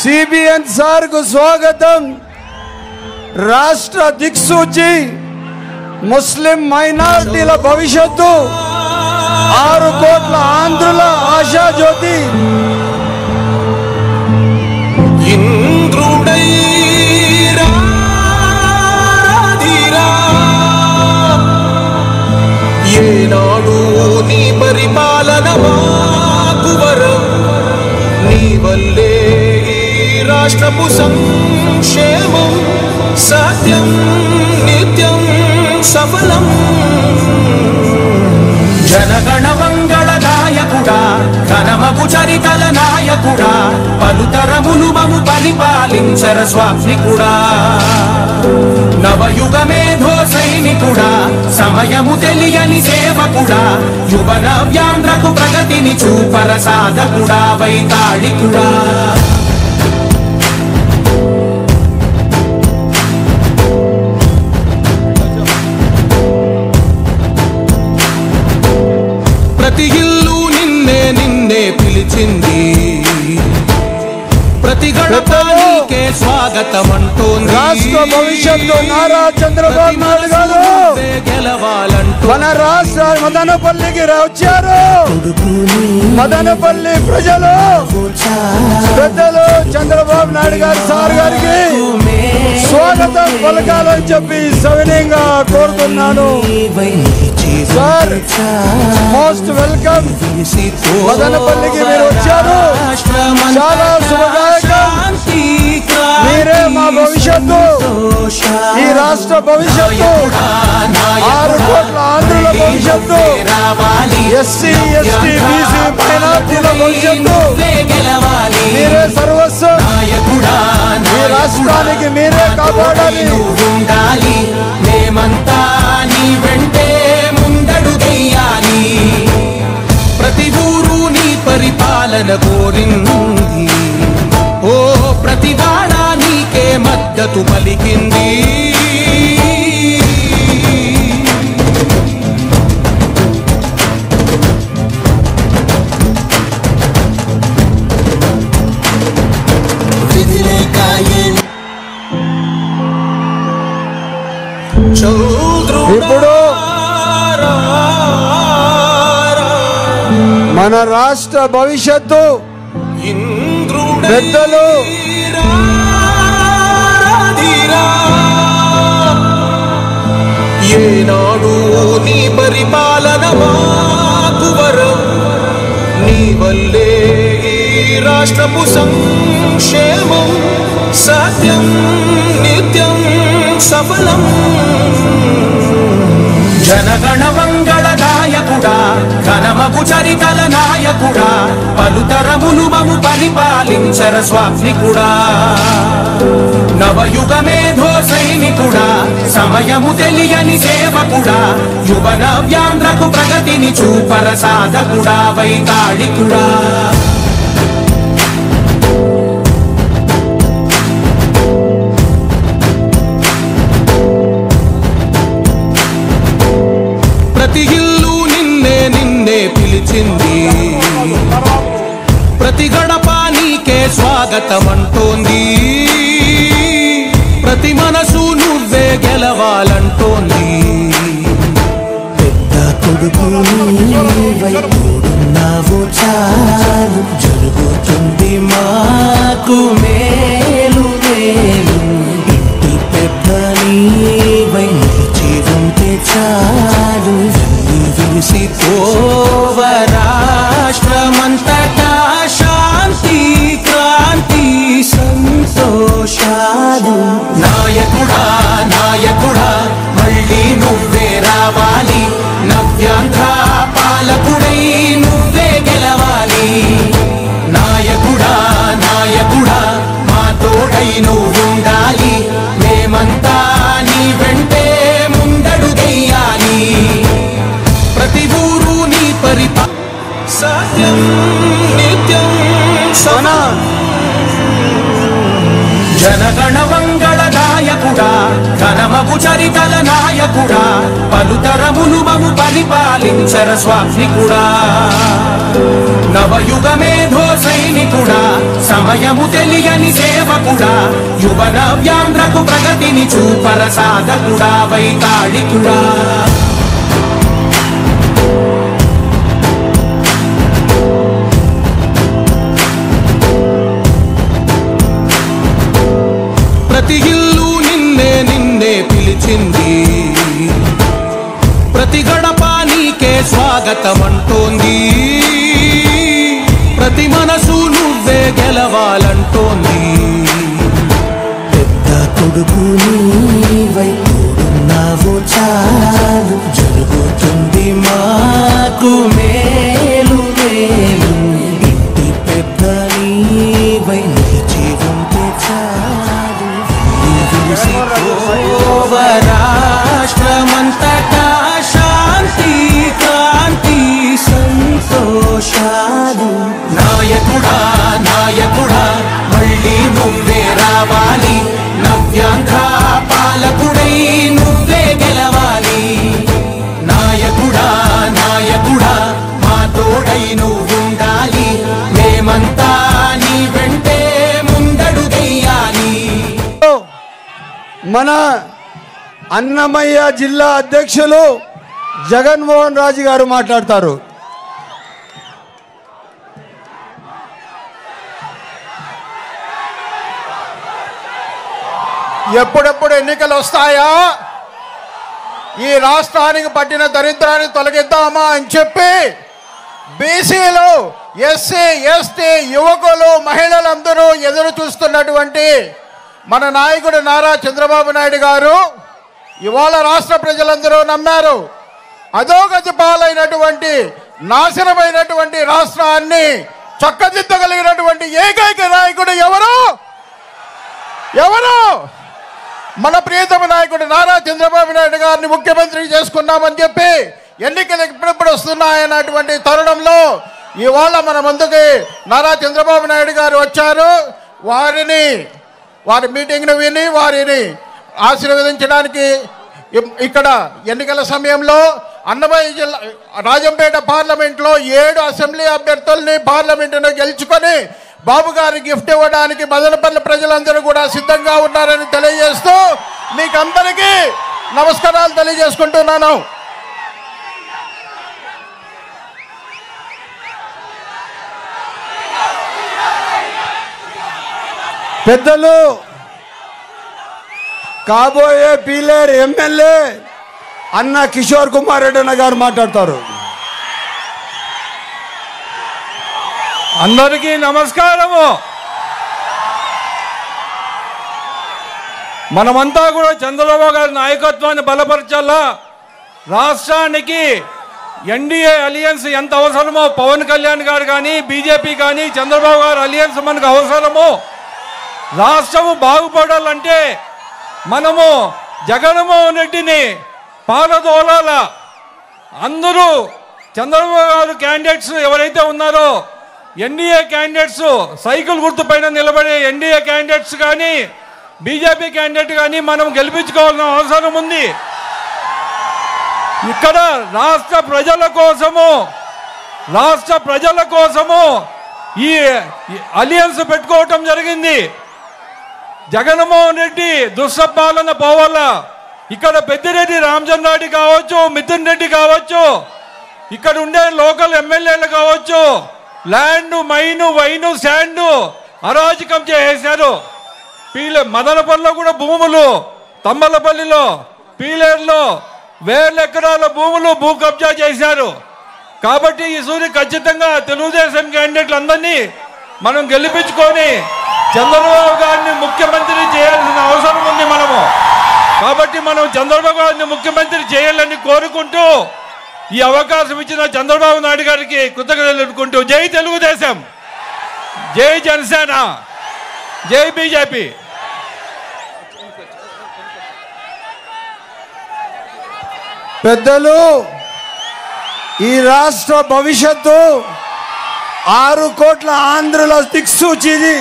CBN sir కు స్వాగతం. రాష్ట్ర దిక్సూచి ముస్లిం మైనారిటీల భవిష్యత్తు 6 కోట్ల ఆంధ్రుల ఆశాజ్యోతి ఏనాడు నీ పరిపాలన మాకు వరం, నీ వల్లే రాష్ట్రపు సంక్షేమం సత్యం నిత్యం సఫలం. జనగణ మంగళ నాయకుడా, ఘనమగు చరితల నాయకుడా, పలుతరములు మము పరిపాలించర స్వామికుడా. నవయుగ మేధో సైనికుడా, సమయము తెలియని సేవకుడా, యువన వ్యాంధ్రకు ప్రగతిని చూపర సాధకుడా, వైతాళికుడా. ప్రతి ఇల్లు నిన్నే నిన్నే పిలిచింది, ప్రతి గడపకే స్వాగతం అంటోంది. రాష్ట్ర భవిష్యత్తు నారా చంద్రబాబు నాయుడు గారు గెలవాలంటూ మన రాష్ట్ర మదనపల్లికి వచ్చారు. మదనపల్లి ప్రజలు పెద్దలు చంద్రబాబు నాయుడు గారు సార్ గారికి స్వాగతం పలకాలని చెప్పి సవినయంగా కోరుతున్నాను. Sir most welcome. మదనపల్లికి మీరు వచ్చారు, చాలా శుభదాయకం. మీరే మా భవిష్యత్తు, ఈ రాష్ట్ర భవిష్యత్తు, 6 కోట్ల ఆంధ్రుల భవిష్యత్తు, ఎస్సీ ఎస్టీ బీసీ మైనార్టీల భవిష్యత్తు. మీరే సర్వస్వం, ఈ రాష్ట్రానికి మీరే కాపాడాలి. మేమంతా నీ వెంటే ముందడుగెయ్యాలి. ప్రతి ఊరు నీ పరిపాలన కోరింది, ఓ ప్రతి వాడ నీకే మద్దతు పలికింది. ఇప్పుడు మన రాష్ట్ర భవిష్యత్తు పెద్దలు ఏనాడు నీ పరిపాలన మాకు వరం, నీ వల్లే రాష్ట్రపు సంక్షేమం సత్యం నిత్యం సఫలం. జనగణ మంగళ నాయకుడా, ఘనమగు చరితల నాయకుడా, పలుతరములు మము పరిపాలించర స్వామికుడా. నవయుగ మేధో సైనికుడా, సమయము తెలియని సేవకుడా, యువన వ్యాంధ్రకు ప్రగతిని చూపర సాధకుడా, వైతాళికుడా. ప్రతి ఇల్లు నిన్నే నిన్నే పిలిచింది, ప్రతి గడప నీకే స్వాగతం అంటోంది. ప్రతి మనసు నువ్వే గెలవాలంటోంది. పెద్ద కొడుకు నీవైనావు చాలు, జరుగుతుంది మాకు మేలు మేలు. ఇంటి పెద్ద నీవై నిలిచి ఉంటే చాలు, విలిసి పోవ రాష్ట్రమంతటా శాంతి క్రాంతి సంతోషాలు. నాయకుడా నాయకుడా మళ్ళీ నువ్వే రావాలి, నవ్యాంధ్ర పాలకుడై నువ్వే గెలవాలి. నాయకుడా నాయకుడా మా తోడై నువ్వుండాలి, మేమంతా నీ వెంటే ముందడుగెయ్యాలి. ప్రతి ఊరు నీ సత్యం నిత్యం సఫలం. జనగణ మంగళ నాయకుడా, ఘనమగు పలుకు చరితల నాయకుడా పలుతరములు మము పరిపాలించర స్వామికుడా నవయుగ మేధో సైనికుడా సమయము తెలియని సేవకుడా యువన వ్యాంధ్రకు ప్రగతిని చూపర సాధకుడా వైతాళికుడా ప్రతి ఇల్లు నిన్నే నిన్నే పిలిచింది ప్రతి గడప నీకే స్వాగతం అంటోంది ప్రతి మనసు నువ్వే గెలవాలంటోంది పెద్ద కొడుకు నీవై తోడున్నావు చాలు జరుగుతుంది మాకు మేలు మేలు ఇంటి పెద్ద నీవై నిలిచి ఉంటే చాలు రాష్ట్రమంతటా శాంతి క్రాంతి సంతోషాలు నాయకుడా నాయకుడా మళ్ళీ నువ్వే రావాలి నవ్యాంధ్ర పాలకుడై నువ్వే గెలవాలి నాయకుడా నాయకుడా మా తోడై నువ్వుండాలి మేమంతా నీ వెంటే ముందడుగెయ్యాలి మన అన్నమయ్య జిల్లా అధ్యక్షులు జగన్మోహన్ రాజు గారు మాట్లాడతారు. ఎప్పుడెప్పుడు ఎన్నికలు వస్తాయా ఈ రాష్ట్రానికి పట్టిన దరిద్రాన్ని తొలగిద్దామా అని చెప్పి బీసీలు ఎస్సీ ఎస్టీ యువకులు మహిళలందరూ ఎదురు చూస్తున్నటువంటి మన నాయకుడు నారా చంద్రబాబు నాయుడు గారు ఇవాళ రాష్ట్ర ప్రజలందరూ నమ్మారు. అధోగతి పాలైనటువంటి నాశనమైనటువంటి రాష్ట్రాన్ని చక్కదిద్దగలిగినటువంటి ఏకైక నాయకుడు ఎవరు మన ప్రియతమ నాయకుడు నారా చంద్రబాబు నాయుడు గారిని ముఖ్యమంత్రి చేసుకున్నామని చెప్పి ఎన్నికలు ఎప్పుడెప్పుడు వస్తున్నాయన్నటువంటి తరుణంలో ఇవాళ మన ముందుకి నారా చంద్రబాబు నాయుడు గారు వచ్చారు. వారి మీటింగ్ను విని వారిని ఆశీర్వదించడానికి ఇక్కడ ఎన్నికల సమయంలో అన్నమయ్య జిల్లా రాజంపేట పార్లమెంట్లో 7 అసెంబ్లీ అభ్యర్థుల్ని పార్లమెంటును గెలుచుకొని బాబు గారి గిఫ్ట్ ఇవ్వడానికి మదనపల్లి ప్రజలందరూ కూడా సిద్ధంగా ఉన్నారని తెలియజేస్తూ మీకు అందరికీ నమస్కారాలు తెలియజేసుకుంటున్నాను. పెద్దలు కాబోయే పీలేరు ఎమ్మెల్యే అన్న కిషోర్ కుమార్ రెడ్డి అన్న గారు మాట్లాడతారు. అందరికీ నమస్కారము. మనమంతా కూడా చంద్రబాబు గారి నాయకత్వాన్ని బలపరచాలా. రాష్ట్రానికి ఎన్డీఏ అలియన్స్ ఎంత అవసరమో పవన్ కళ్యాణ్ గారు కానీ బీజేపీ కానీ చంద్రబాబు గారు అలియన్స్ మనకు అవసరము. రాష్ట్రము బాగుపడాలంటే మనము జగన్మోహన్ రెడ్డిని పాలదోలాల. అందరూ చంద్రబాబు గారు క్యాండిడేట్స్ ఎవరైతే ఉన్నారో ఎన్డీఏ క్యాండిడేట్స్ సైకిల్ గుర్తుపైన నిలబడే ఎన్డీఏ క్యాండిడేట్స్ కానీ బీజేపీ క్యాండిడేట్ కానీ మనం గెలిపించుకోవాల్సిన అవసరం ఉంది. ఇక్కడ రాష్ట్ర ప్రజల కోసము ఈ అలియన్స్ పెట్టుకోవటం జరిగింది. జగన్మోహన్ రెడ్డి దుస్సపాలన పోవాలా. ఇక్కడ పెద్దిరెడ్డి రామచంద్రారెడ్డి కావచ్చు, మిథున్ రెడ్డి కావచ్చు, ఇక్కడ ఉండే లోకల్ ఎమ్మెల్యేలు కావచ్చు, ల్యాండ్ మైను వైను శాండ్ అరాజకం చేసేశారు. మదనపల్లిలో కూడా భూములు, తమ్మలపల్లిలో పీలేరులో 1000 ఎకరాల భూములు భూ కబ్జా చేశారు. కాబట్టి ఈ సూరి ఖచ్చితంగా తెలుగుదేశం క్యాండిడేట్లు అందరినీ మనం గెలిపించుకొని చంద్రబాబు గారిని ముఖ్యమంత్రి చేయాల్సిన అవసరం ఉంది మనము. కాబట్టి మనం చంద్రబాబు గారిని ముఖ్యమంత్రి చేయాలని కోరుకుంటూ ఈ అవకాశం ఇచ్చిన చంద్రబాబు నాయుడు గారికి కృతజ్ఞతలు తెలుపుకుంటూ జై తెలుగుదేశం, జై జనసేన, జై బీజేపీ. పెద్దలు ఈ రాష్ట్ర భవిష్యత్తు 6 కోట్ల ఆంధ్రుల దిక్సూచిది.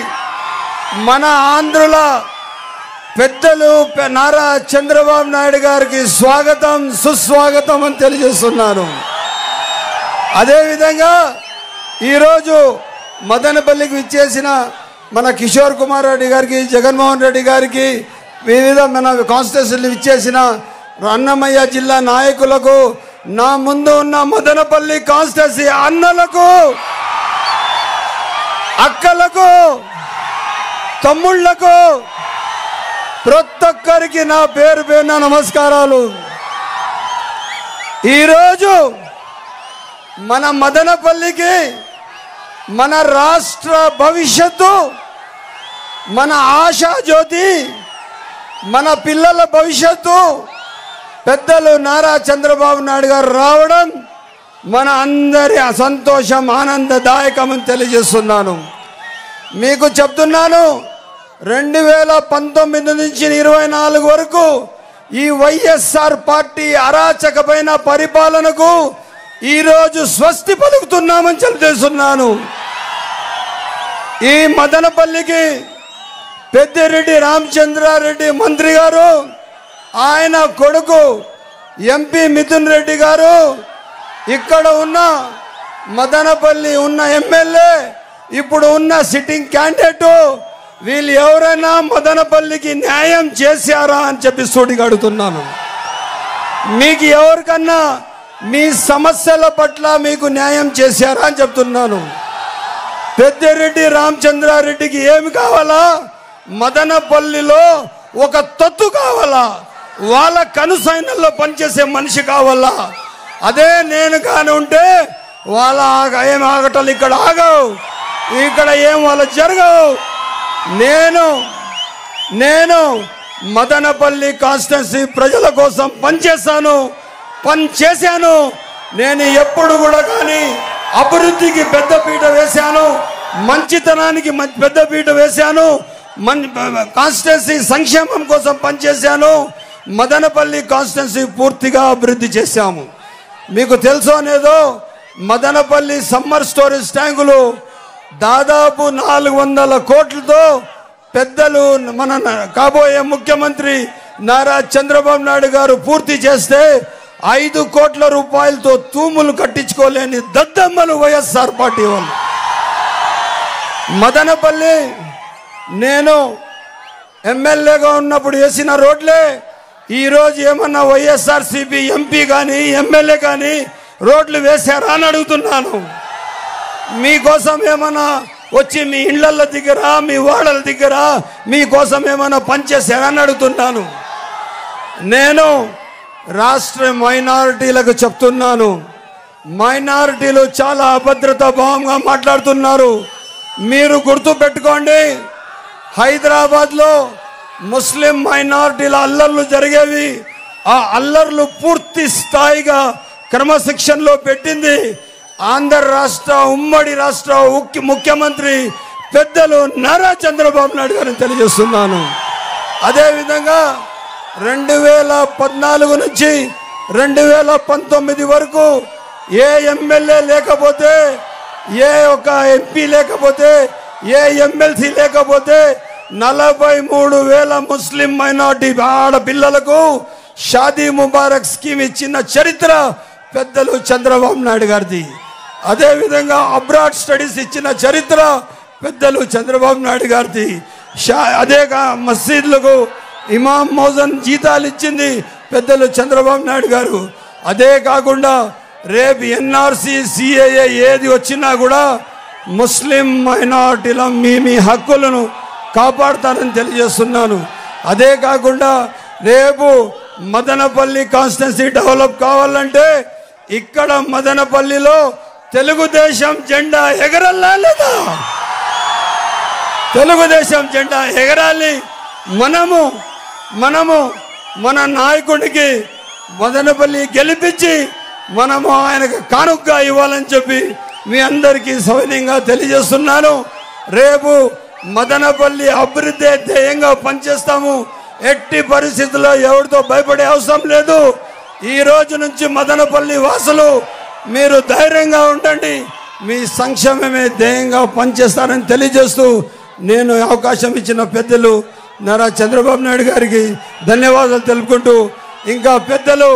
మన ఆంధ్రుల పెద్దలు నారా చంద్రబాబు నాయుడు గారికి స్వాగతం సుస్వాగతం అని తెలియజేస్తున్నాను. అదేవిధంగా ఈరోజు మదనపల్లికి విచ్చేసిన మన కిషోర్ కుమార్ రెడ్డి గారికి, జగన్మోహన్ రెడ్డి గారికి, వివిధ మన కాన్స్టిట్యూన్సీలు విచ్చేసిన అన్నమయ్య జిల్లా నాయకులకు, నా ముందు ఉన్న మదనపల్లి కాన్స్టిట్యూన్సీ అన్నలకు, అక్కలకు, తమ్ముళ్లకు, ప్రతి ఒక్కరికి నా పేరు పేరున నమస్కారాలు. ఈరోజు మన మదనపల్లికి మన రాష్ట్ర భవిష్యత్తు, మన ఆశా జ్యోతి, మన పిల్లల భవిష్యత్తు పెద్దలు నారా చంద్రబాబు నాయుడు గారు రావడం మన అందరి సంతోషం, ఆనందదాయకమని తెలియజేస్తున్నాను. మీకు చెప్తున్నాను, 2019 నుంచి 24 వరకు ఈ వైఎస్ఆర్ పార్టీ అరాచకమైన పరిపాలనకు ఈరోజు స్వస్తి పలుకుతున్నామని తెలియజేస్తున్నాను. ఈ మదనపల్లికి పెద్దిరెడ్డి రామచంద్రారెడ్డి మంత్రి గారు, ఆయన కొడుకు ఎంపీ మిథున్ రెడ్డి గారు, ఇక్కడ ఉన్న మదనపల్లి ఉన్న ఎమ్మెల్యే, ఇప్పుడు ఉన్న సిట్టింగ్ క్యాండిడేట్, వీళ్ళు ఎవరైనా మదనపల్లికి న్యాయం చేశారా అని చెప్పి సూటిగా అడుగుతున్నాను. మీకు ఎవరికన్నా మీ సమస్యల పట్ల మీకు న్యాయం చేశారా అని చెప్తున్నాను. పెద్దిరెడ్డి రామచంద్రారెడ్డికి ఏమి కావాలా? మదనపల్లిలో ఒక తత్తు కావాలా, వాళ్ళ కనుసైనల్లో పనిచేసే మనిషి కావాలా. అదే నేను కాని ఉంటే వాళ్ళ ఏం ఆగటాలు ఇక్కడ ఆగవు, ఇక్కడ ఏం వాళ్ళ జరగవు. నేను మదనపల్లి కాన్స్టిట్యున్సీ ప్రజల కోసం పనిచేశాను. నేను ఎప్పుడు కూడా కానీ అభివృద్ధికి పెద్దపీట వేశాను, మంచితనానికి పెద్దపీట వేశాను, కాన్స్టిట్యున్సీ సంక్షేమం కోసం పనిచేశాను. మదనపల్లి కాన్స్టిట్యున్సీ పూర్తిగా అభివృద్ధి చేశాము. మీకు తెలుసో లేదో, మదనపల్లి సమ్మర్ స్టోరేజ్ ట్యాంకులు దాదాపు 400 కోట్లతో పెద్దలు మన కాబోయే ముఖ్యమంత్రి నారా చంద్రబాబు నాయుడు గారు పూర్తి చేస్తే 5 కోట్ల రూపాయలతో తూములు కట్టించుకోలేని దద్దమ్మలు వైఎస్ఆర్ పార్టీ వాళ్ళు. మదనపల్లి నేను ఎమ్మెల్యేగా ఉన్నప్పుడు వేసిన రోడ్లే ఈరోజు ఏమన్నా వైఎస్ఆర్సీపీ ఎంపీ కానీ ఎమ్మెల్యే కానీ రోడ్లు వేశారా అని అడుగుతున్నాను. మీకోసం ఏమన్నా వచ్చి మీ ఇళ్ల దగ్గర, మీ వాడల దగ్గర మీకోసం ఏమన్నా పనిచేశారా అని అడుగుతున్నాను. నేను రాష్ట్ర మైనారిటీలకు చెప్తున్నాను, మైనారిటీలు చాలా అభద్రతా భావంగా మాట్లాడుతున్నారు. మీరు గుర్తు పెట్టుకోండి, హైదరాబాద్లో ముస్లిం మైనారిటీల అల్లర్లు జరిగేవి. ఆ అల్లర్లు పూర్తి స్థాయిగా క్రమశిక్షణలో పెట్టింది ఆంధ్ర రాష్ట్ర ఉమ్మడి రాష్ట్ర ముఖ్యమంత్రి పెద్దలు నారా చంద్రబాబు నాయుడు గారిని తెలియజేస్తున్నాను. అదేవిధంగా 2014 నుంచి 2019 వరకు ఏ ఎమ్మెల్యే లేకపోతే, ఏ ఒక ఎంపీ లేకపోతే, ఏ ఎమ్మెల్సీ లేకపోతే 43,000 ముస్లిం మైనార్టీ ఆడపిల్లలకు షాదీ ముబారక్ స్కీమ్ ఇచ్చిన చరిత్ర పెద్దలు చంద్రబాబు నాయుడు గారిది. అదేవిధంగా అబ్రాడ్ స్టడీస్ ఇచ్చిన చరిత్ర పెద్దలు చంద్రబాబు నాయుడు గారిది. అదే మసీదులకు ఇమాం మౌజన్ జీతాలు ఇచ్చింది పెద్దలు చంద్రబాబు నాయుడు గారు. అదే కాకుండా రేపు ఎన్ఆర్సీ సిఏఏ ఏది వచ్చినా కూడా ముస్లిం మైనారిటీల మీ హక్కులను కాపాడుతానని తెలియజేస్తున్నాను. అదే కాకుండా రేపు మదనపల్లి కాన్స్టిట్యున్సీ డెవలప్ కావాలంటే ఇక్కడ మదనపల్లిలో తెలుగుదేశం జెండా ఎగరాలా లేదా? తెలుగుదేశం జెండా ఎగరాలి. మనము మన నాయకుడికి మదనపల్లి గెలిపించి మనము ఆయనకు కానుకగా ఇవ్వాలని చెప్పి మీ అందరికీ సవినయంగా తెలియజేస్తున్నాను. రేపు మదనపల్లి అభివృద్ధి ధ్యేయంగా పనిచేస్తాము. ఎట్టి పరిస్థితుల్లో ఎవరితో భయపడే అవసరం లేదు. ఈ రోజు నుంచి మదనపల్లి వాసులు మీరు ధైర్యంగా ఉండండి, మీ సంక్షేమమే ధ్యేయంగా పనిచేస్తారని తెలియజేస్తూ నేను అవకాశం ఇచ్చిన పెద్దలు నారా చంద్రబాబు నాయుడు గారికి ధన్యవాదాలు తెలుపుకుంటూ, ఇంకా పెద్దలు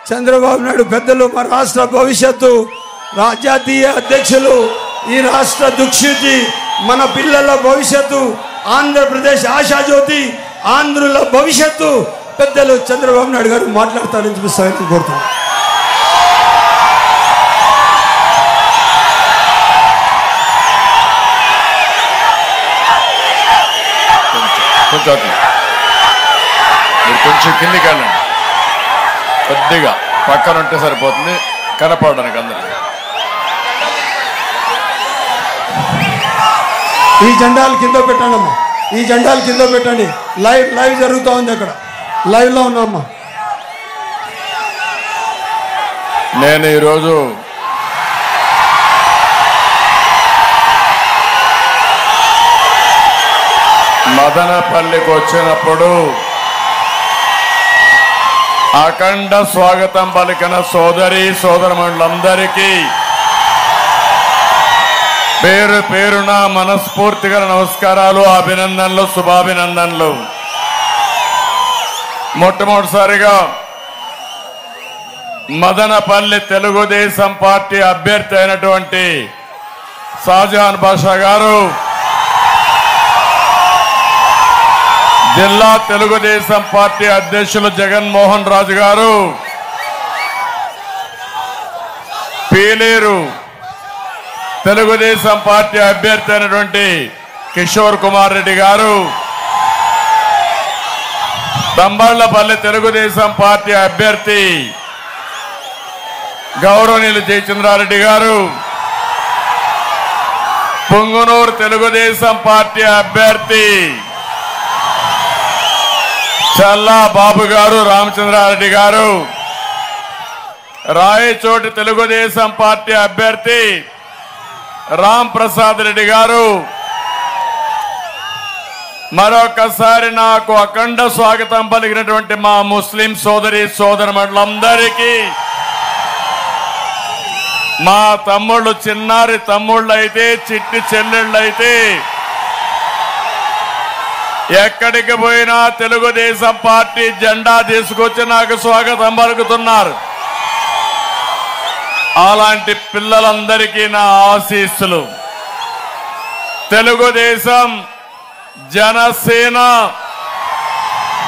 చంద్రబాబు నాయుడు పెద్దలు, మా రాష్ట్ర భవిష్యత్తు జాతీయ అధ్యక్షులు, ఈ రాష్ట్ర దుక్షితి, మన పిల్లల భవిష్యత్తు, ఆంధ్రప్రదేశ్ ఆశాజ్యోతి, ఆంధ్రుల భవిష్యత్తు పెద్దలు చంద్రబాబు నాయుడు గారు మాట్లాడతారని చెప్పి కోరుతాను. కొంచెం కిందికి వెళ్ళండి, కొద్దిగా పక్కన ఉంటే సరిపోతుంది కనపడడానికి అందరికి. ఈ జెండాలు కింద పెట్టండి అమ్మా, ఈ జెండాలు కింద పెట్టండి. లైవ్ జరుగుతూ ఉంది, అక్కడ లైవ్లో ఉన్నామ్మా. నేను ఈరోజు మదనపల్లికి వచ్చినప్పుడు అఖండ స్వాగతం పలికిన సోదరి సోదరమణులందరికీ పేరు పేరున మనస్ఫూర్తిగా నమస్కారాలు, అభినందనలు, శుభాభినందనలు. మొట్టమొదటిసారిగా మదనపల్లి తెలుగుదేశం పార్టీ అభ్యర్థి అయినటువంటి షాజహాన్ బాషా గారు, జిల్లా తెలుగుదేశం పార్టీ అధ్యక్షులు జగన్మోహన్ రాజు గారు, పీలేరు తెలుగుదేశం పార్టీ అభ్యర్థి అయినటువంటి కిషోర్ కుమార్ రెడ్డి గారు, తంబళ్లపల్లి తెలుగుదేశం పార్టీ అభ్యర్థి గౌరవనీయులు జయచంద్రారెడ్డి గారు, పుంగనూరు తెలుగుదేశం పార్టీ అభ్యర్థి చల్లా బాబు గారు, రామచంద్రారెడ్డి గారు, రాయచోటి తెలుగుదేశం పార్టీ అభ్యర్థి రామ్ ప్రసాద్ రెడ్డి గారు, మరొకసారి నాకు అఖండ స్వాగతం పలికినటువంటి మా ముస్లిం సోదరి సోదరమణులందరికీ, మా తమ్ముళ్ళు, చిన్నారి తమ్ముళ్ళు అయితే, చిట్టి చెల్లెళ్ళు అయితే, ఎక్కడికి పోయినా తెలుగుదేశం పార్టీ జెండా తీసుకొచ్చి నాకు స్వాగతం పలుకుతున్నారు. అలాంటి పిల్లలందరికీ నా ఆశీస్సులు. తెలుగుదేశం, జనసేన,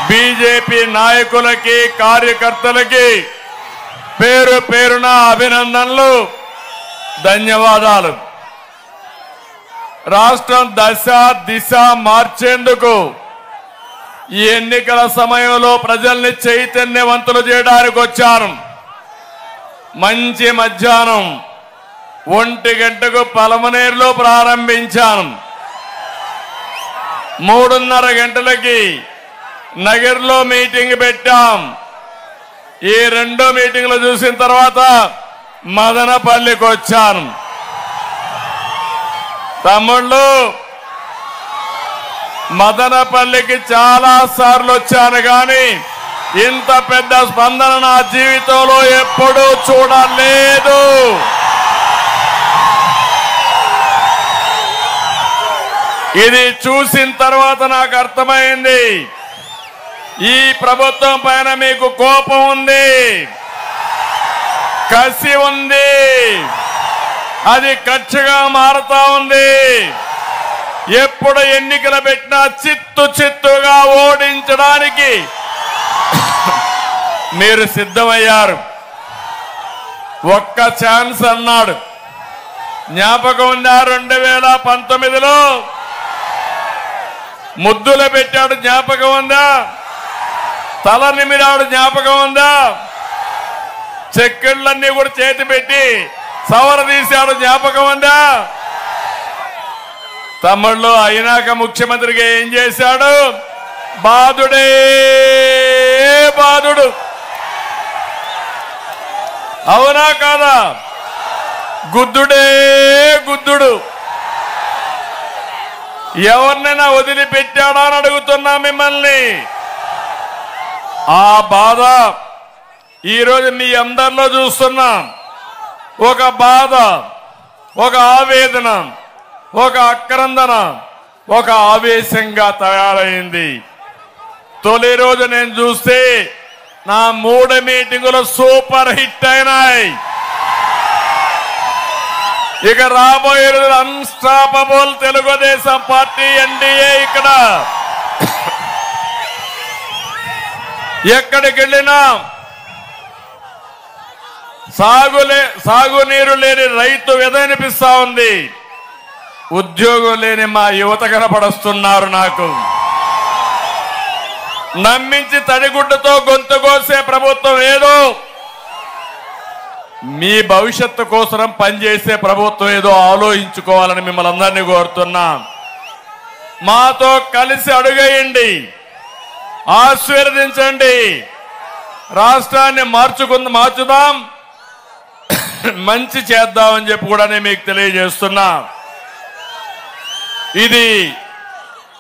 బీజేపీ నాయకులకి, కార్యకర్తలకి పేరు పేరున అభినందనలు, ధన్యవాదాలు. రాష్ట్రం దశ దిశ మార్చేందుకు ఈ ఎన్నికల సమయంలో ప్రజల్ని చైతన్యవంతులు చేయడానికి వచ్చాను. మంచి మధ్యాహ్నం 1 గంటకు పలమనేరులో ప్రారంభించాను. 3:30 గంటలకి నగర్లో మీటింగ్ పెట్టాం. ఈ 2 మీటింగ్లు చూసిన తర్వాత మదనపల్లికి వచ్చాను. తమ్ముళ్ళు, మదనపల్లికి చాలా సార్లు వచ్చాను కానీ ఇంత పెద్ద స్పందన నా జీవితంలో ఎప్పుడూ చూడలేదు. ఇది చూసిన తర్వాత నాకు అర్థమైంది, ఈ ప్రభుత్వం పైన మీకు కోపం ఉంది, కసి ఉంది, అది కక్షగా మారుతా ఉంది. ఎప్పుడు ఎన్నికలు పెట్టినా చిత్తుగా ఓడించడానికి మీరు సిద్ధమయ్యారు. ఒక్క ఛాన్స్ అన్నాడు, జ్ఞాపకం ఉందా? 2019లో ముద్దులు పెట్టాడు, జ్ఞాపకం ఉందా? తల నిమిరాడు, జ్ఞాపకం ఉందా? చెక్కిళ్ళన్నీ కూడా చేతి పెట్టి సవర తీశాడు, జ్ఞాపకం ఉందా? తమ్ముళ్ళు, అయినాక ముఖ్యమంత్రిగా ఏం చేశాడు? బాధుడే బాధుడు, అవునా కాదా? గుద్దుడే గుద్దుడు. ఎవరినైనా వదిలిపెట్టాడా అని అడుగుతున్నా మిమ్మల్ని. ఆ బాధ ఈరోజు మీ అందరిలో చూస్తున్నాం. ఒక బాధ, ఒక ఆవేదన, ఒక ఆక్రందన, ఒక ఆవేశంగా తయారైంది. తొలి రోజు నేను చూస్తే నా 3 మీటింగులు సూపర్ హిట్ అయినాయి. ఇక రాబోయే అన్స్టాపబుల్ తెలుగుదేశం పార్టీ ఎన్డీఏ ఇక్కడ ఎక్కడికి వెళ్ళినా సాగునీరు లేని రైతు వెదనిపిస్తా ఉంది. ఉద్యోగం లేని మా యువత కనపడుస్తున్నారు. నాకు నమ్మించి తడిగుడ్డతో గొంతు కోసే ప్రభుత్వం ఏదో, మీ భవిష్యత్తు కోసం పనిచేసే ప్రభుత్వం ఏదో ఆలోచించుకోవాలని మిమ్మల్ని అందరినీ కోరుతున్నా. మాతో కలిసి అడుగేయండి, ఆశీర్వదించండి, రాష్ట్రాన్ని మార్చుదాం, మంచి చేద్దామని చెప్పి కూడా నేను మీకు తెలియజేస్తున్నా. ఇది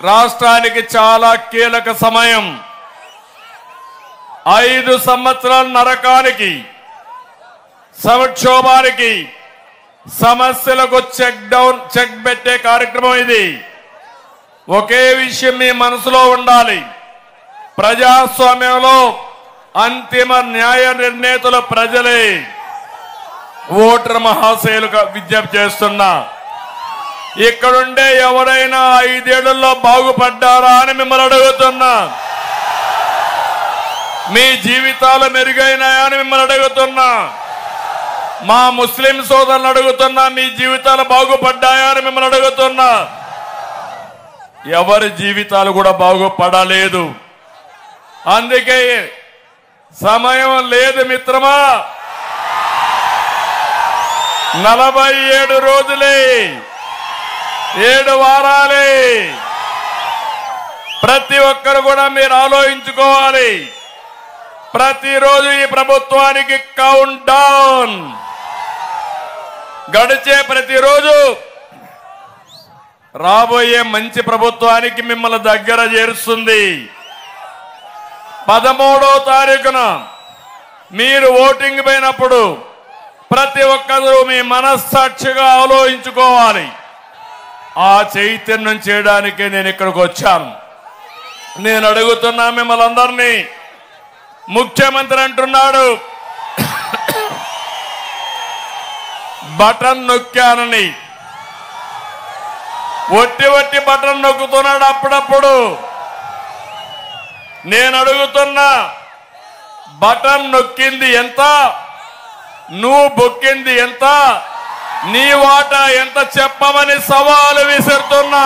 రాష్ట్రానికి చాలా కీలక సమయం. 5 సంవత్సరాల నరకానికి, సంక్షోభానికి, సమస్యలకు చెక్ పెట్టే కార్యక్రమం ఇది. ఒకే విషయం మీ మనసులో ఉండాలి. ప్రజాస్వామ్యంలో అంతిమ న్యాయ నిర్ణేతలు ప్రజలే. ఓటర్ మహాశయులుగా విజ్ఞప్తి చేస్తున్నా, ఇక్కడుండే ఎవరైనా 5 ఏళ్లలో బాగుపడ్డారా అని మిమ్మల్ని అడుగుతున్నా. మీ జీవితాలు మెరుగైనాయా అని మిమ్మల్ని అడుగుతున్నా. మా ముస్లిం సోదరులను అడుగుతున్నా, మీ జీవితాలు బాగుపడ్డాయా అని మిమ్మల్ని అడుగుతున్నా. ఎవరి జీవితాలు కూడా బాగుపడలేదు. అందుకే సమయం లేదు మిత్రమా. 47 రోజులే, 7 వారాలే. ప్రతి ఒక్కరు కూడా మీరు ఆలోచించుకోవాలి. ప్రతిరోజు ఈ ప్రభుత్వానికి కౌంట్ డౌన్. గడిచే ప్రతిరోజు రాబోయే మంచి ప్రభుత్వానికి మిమ్మల్ని దగ్గర చేరుస్తుంది. 13వ తారీఖున మీరు ఓటింగ్ పోయినప్పుడు ప్రతి ఒక్కరూ మీ మనస్సాక్షిగా ఆలోచించుకోవాలి. ఆ చైతన్యం చేయడానికే నేను ఇక్కడికి వచ్చాను. నేను అడుగుతున్నా మిమ్మల్ని అందరినీ. ముఖ్యమంత్రి అంటున్నాడు బటన్ నొక్కానని. ఒట్టి బటన్ నొక్కుతున్నాడు అప్పుడప్పుడు. నేను అడుగుతున్నా, బటన్ నొక్కింది ఎంత, నువ్వు బొక్కింది ఎంత, నీ వాటా ఎంత చెప్పమని సవాలు విసురుతున్నా.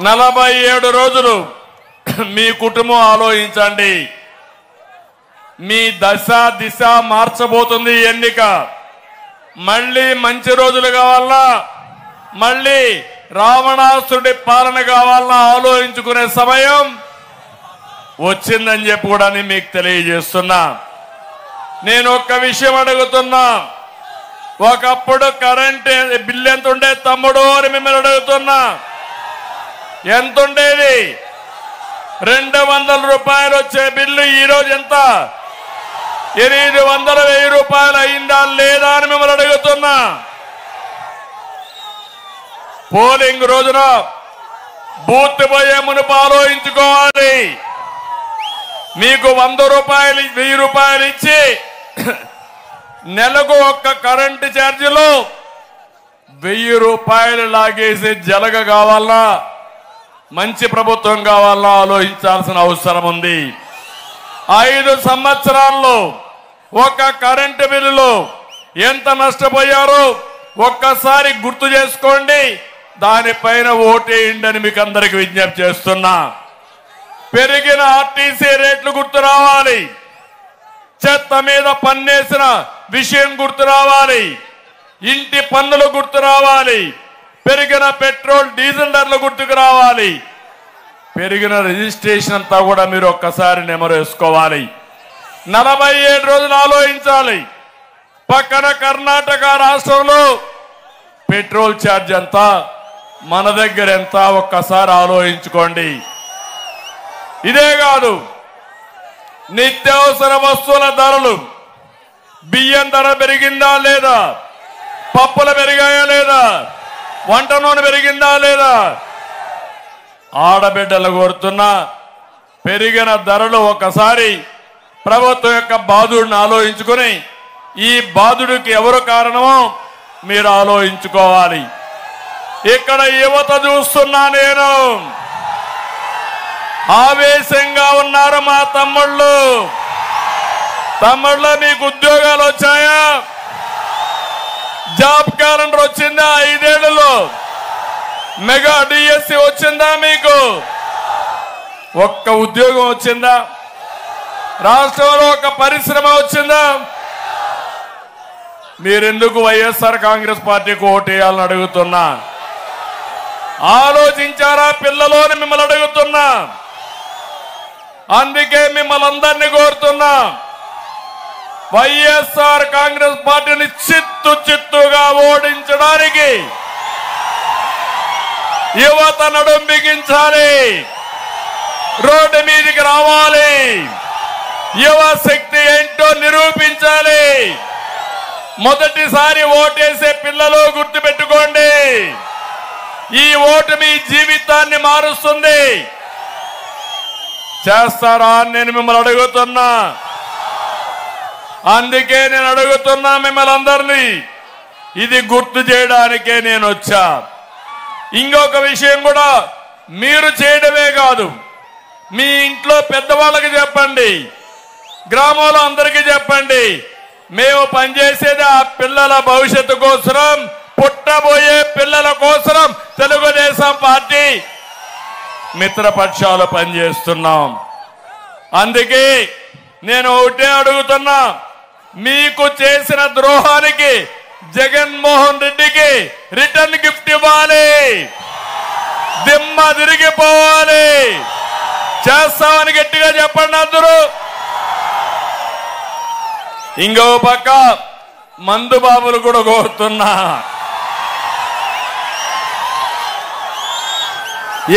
47 రోజులు మీ కుటుంబం ఆలోచించండి. మీ దిశ మార్చబోతుంది ఎన్నిక. మళ్ళీ మంచి రోజులు కావాలన్నా, మళ్ళీ రావణాసుడి పాలన కావాలన్నా ఆలోచించుకునే సమయం వచ్చిందని చెప్పి కూడా మీకు తెలియజేస్తున్నా. నేను ఒక్క విషయం అడుగుతున్నా. ఒకప్పుడు కరెంట్ బిల్లు ఎంత ఉండేది తమ్ముడు అని మిమ్మల్ని అడుగుతున్నా. ఎంత ఉండేది? 200 రూపాయలు వచ్చే బిల్లు ఈరోజు ఎంత? 800-1000 రూపాయలు అయిందా లేదా అని మిమ్మల్ని అడుగుతున్నా. పోలింగ్ రోజున బూత్ పోయే మునుపు ఆలోచించుకోవాలి. మీకు 100 రూపాయలు 1000 రూపాయలు ఇచ్చి నెలకు ఒక్క కరెంటు ఛార్జీలో 1000 రూపాయలు లాగేసి జలగ కావాలన్నా, మంచి ప్రభుత్వం కావాలన్నా ఆలోచించాల్సిన అవసరం ఉంది. 5 సంవత్సరాల్లో ఒక కరెంటు బిల్లులో ఎంత నష్టపోయారో ఒక్కసారి గుర్తు చేసుకోండి. దానిపైన ఓటేయండి అని మీకు అందరికి విజ్ఞప్తి చేస్తున్నా. పెరిగిన ఆర్టీసీ రేట్లు గుర్తు రావాలి. చెత్త మీద పన్నేసిన విషయం గుర్తు రావాలి. ఇంటి పన్నులు గుర్తు రావాలి. పెరిగిన పెట్రోల్ డీజిల్ ధరలు గుర్తుకు రావాలి. పెరిగిన రిజిస్ట్రేషన్ అంతా కూడా మీరు ఒక్కసారి నెమరు వేసుకోవాలి. 47 రోజులు ఆలోచించాలి. పక్కన కర్ణాటక రాష్ట్రంలో పెట్రోల్ ఛార్జ్ ఎంత, మన దగ్గర ఎంత ఒక్కసారి ఆలోచించుకోండి. ఇదే కాదు, నిత్యావసర వస్తువుల ధరలు, బియ్యం ధర పెరిగిందా లేదా, పప్పులు పెరిగాయా లేదా, వంట నూనె పెరిగిందా లేదా, ఆడబిడ్డలు కోరుతున్నా పెరిగిన ధరలు ఒకసారి ప్రభుత్వం యొక్క బాధుడిని ఆలోచించుకొని ఈ బాధుడికి ఎవరు కారణమో మీరు ఆలోచించుకోవాలి. ఇక్కడ యువత చూస్తున్నా నేను, ఆవేశంగా ఉన్నారు మా తమ్ముళ్ళు. మీకు ఉద్యోగాలు వచ్చాయా? జాబ్ క్యాలెండర్ వచ్చిందా? 5 ఏళ్లలో మెగా డిఎస్సి వచ్చిందా? మీకు ఒక్క ఉద్యోగం వచ్చిందా? రాష్ట్రంలో ఒక పరిశ్రమ వచ్చిందా? మీరెందుకు వైఎస్ఆర్ కాంగ్రెస్ పార్టీకి ఓటేయాలని అడుగుతున్నా. ఆలోచించారా పిల్లలు అని మిమ్మల్ని అడుగుతున్నా. అందుకే మిమ్మల్ని అందరినీ కోరుతున్నా, వైఎస్ఆర్ కాంగ్రెస్ పార్టీని చిత్తుగా ఓడించడానికి యువత నడుం బిగించాలి, రోడ్డు మీదికి రావాలి, యువ శక్తి ఏంటో నిరూపించాలి. మొదటిసారి ఓటేసే పిల్లలు గుర్తుపెట్టుకోండి, ఈ ఓటు మీ జీవితాన్ని మారుస్తుంది. చేస్తారా అని నేను మిమ్మల్ని అడుగుతున్నా. అందుకే నేను అడుగుతున్నా మిమ్మల్ని అందరినీ, ఇది గుర్తు చేయడానికే నేను వచ్చా. ఇంకొక విషయం కూడా మీరు చేయడమే కాదు, మీ ఇంట్లో పెద్దవాళ్ళకి చెప్పండి, గ్రామంలో అందరికీ చెప్పండి. మేము పనిచేసేది ఆ పిల్లల భవిష్యత్తు కోసం, పుట్టబోయే పిల్లల కోసం తెలుగుదేశం పార్టీ మిత్రపక్షాలు పనిచేస్తున్నాం. అందుకే నేను ఒకటే అడుగుతున్నా, మీకు చేసిన ద్రోహానికి జగన్మోహన్ రెడ్డికి రిటర్న్ గిఫ్ట్ ఇవ్వాలి, దిమ్మ తిరిగిపోవాలి. చేస్తామని గట్టిగా చెప్పండి అందరూ. ఇంకో పక్క మందు బాబులు కూడా కోరుతున్నా,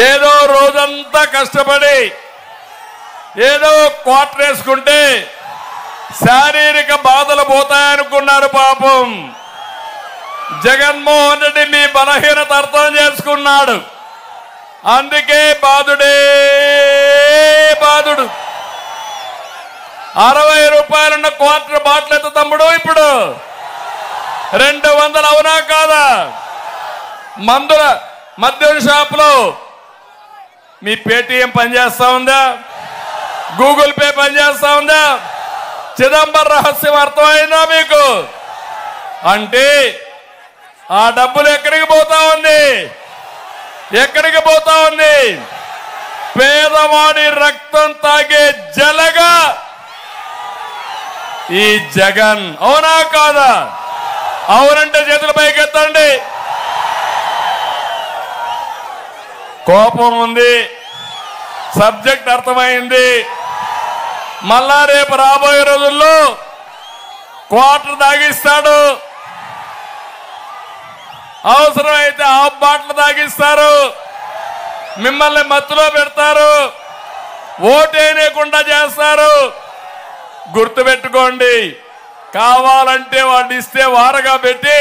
ఏదో రోజంతా కష్టపడి ఏదో క్వార్టర్ వేసుకుంటే శారీరక బాధలు పోతాయనుకున్నారు. పాపం జగన్మోహన్ రెడ్డి మీ బలహీనత అర్థం చేసుకున్నాడు. అందుకే బాధుడే బాధుడు. 60 రూపాయలున్న క్వార్టర్ బాటిల్ ఎంత తమ్ముడు? ఇప్పుడు 200. అవునా కాదా? మద్యం షాపులో మీ పేటీఎం పనిచేస్తా ఉందా? గూగుల్ పే పనిచేస్తా ఉందా? చిదంబరం రహస్యం అర్థమైందా మీకు? అంటే ఆ డబ్బులు ఎక్కడికి పోతా ఉంది? ఎక్కడికి పోతా ఉంది? పేదవాడి రక్తం తాగే జలగా ఈ జగన్. అవునా కాదా? అవునంటే చేతుల పైకెత్తండి. కోపం ఉంది, సబ్జెక్ట్ అర్థమైంది. మళ్ళా రేపు రాబోయే రోజుల్లో క్వార్టర్ తాగిస్తాడు, అవసరమైతే హాఫ్ బాటిల్ తాగిస్తారు, మిమ్మల్ని మత్తులో పెడతారు, ఓటేయకుండా చేస్తారు. గుర్తుపెట్టుకోండి, కావాలంటే వాడిని ఇస్తే వారగా పెట్టి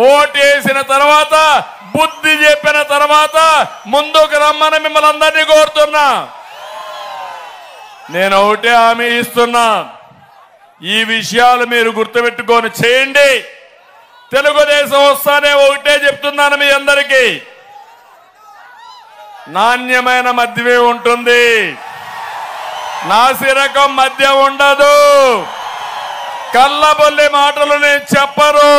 ఓటేసిన తర్వాత బుద్ధి చెప్పిన తర్వాత ముందుకు రమ్మని మిమ్మల్ని అందరినీ కోరుతున్నా. నేను ఒకటే హామీ ఇస్తున్నా, ఈ విషయాలు మీరు గుర్తుపెట్టుకొని చేయండి. తెలుగుదేశం వస్తానే ఒకటే చెప్తున్నాను మీ అందరికీ, నాణ్యమైన మద్యమే ఉంటుంది, నాసిరకం మద్యం ఉండదు. కళ్ళబొల్లి మాటలు నేను చెప్పరు.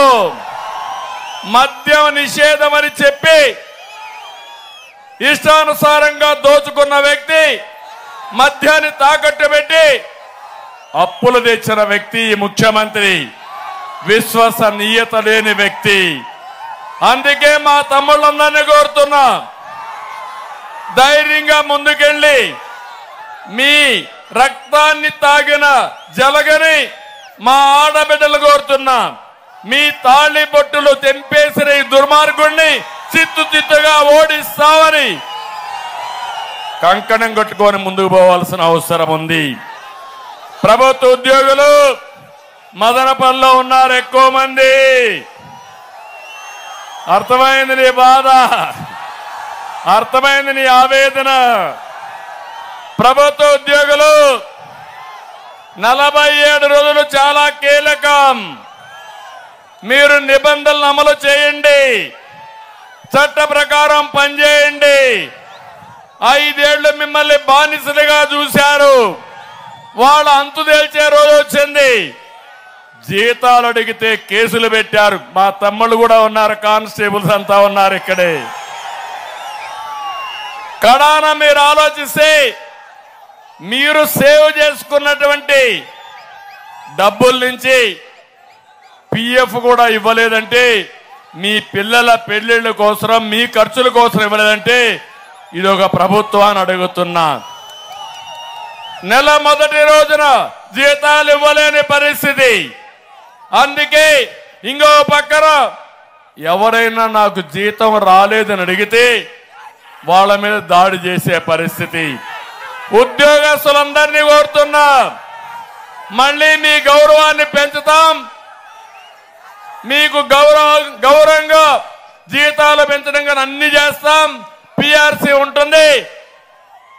మద్యం నిషేధం అని చెప్పి ఇష్టానుసారంగా దోచుకున్న వ్యక్తి, మద్యాన్ని తాకట్టు పెట్టి అప్పులు తెచ్చిన వ్యక్తి ఈ ముఖ్యమంత్రి, విశ్వసనీయత లేని వ్యక్తి. అందుకే మా తమ్ముళ్ళందరినీ కోరుతున్నా, ధైర్యంగా ముందుకెళ్ళి మీ రక్తాన్ని తాగిన జలగని మా ఆడబిడ్డలు కోరుతున్నా, మీ తాళి బొట్టులు తెంపేసిన ఈ దుర్మార్గుణ్ణి చిత్తుగా ఓడిస్తామని కంకణం కట్టుకొని ముందుకు పోవాల్సిన అవసరం ఉంది. ప్రభుత్వ ఉద్యోగులు మదనపల్లిలో ఉన్నారు ఎక్కువ మంది. అర్థమైంది నీ బాధ. అర్థమైంది నీ ఆవేదన. ప్రభుత్వ ఉద్యోగులు 47 రోజులు చాలా కీలకం. మీరు నిబంధనలను అమలు చేయండి, చట్ట ప్రకారం పనిచేయండి. 5 ఏళ్లు మిమ్మల్ని బానిసలుగా చూశారు, వాళ్ళ అంతు తేల్చే రోజు వచ్చింది. జీతాలు అడిగితే కేసులు పెట్టారు. మా తమ్ముళ్ళు కూడా ఉన్నారు, కానిస్టేబుల్స్ అంతా ఉన్నారు ఇక్కడే. కడాన మీరు ఆలోచిస్తే మీరు సేవ్ చేసుకున్నటువంటి డబ్బుల నుంచి పిఎఫ్ కూడా ఇవ్వలేదంటే, మీ పిల్లల పెళ్లిళ్ళ కోసం, మీ ఖర్చుల కోసం ఇవ్వలేదంటే ఇది ఒక ప్రభుత్వాన్ని అడుగుతున్నా. నెల మొదటి రోజున జీతాలు ఇవ్వలేని పరిస్థితి. అందుకే ఇంకో పక్కన ఎవరైనా నాకు జీతం రాలేదని అడిగితే వాళ్ళ మీద దాడి చేసే పరిస్థితి. ఉద్యోగస్తులందరినీ కోరుతున్నా, మళ్ళీ మీ గౌరవాన్ని పెంచుతాం. మీకు గౌరవంగా జీతాలు పెంచడం కానీ అన్ని చేస్తాం. పిఆర్సీ ఉంటుంది.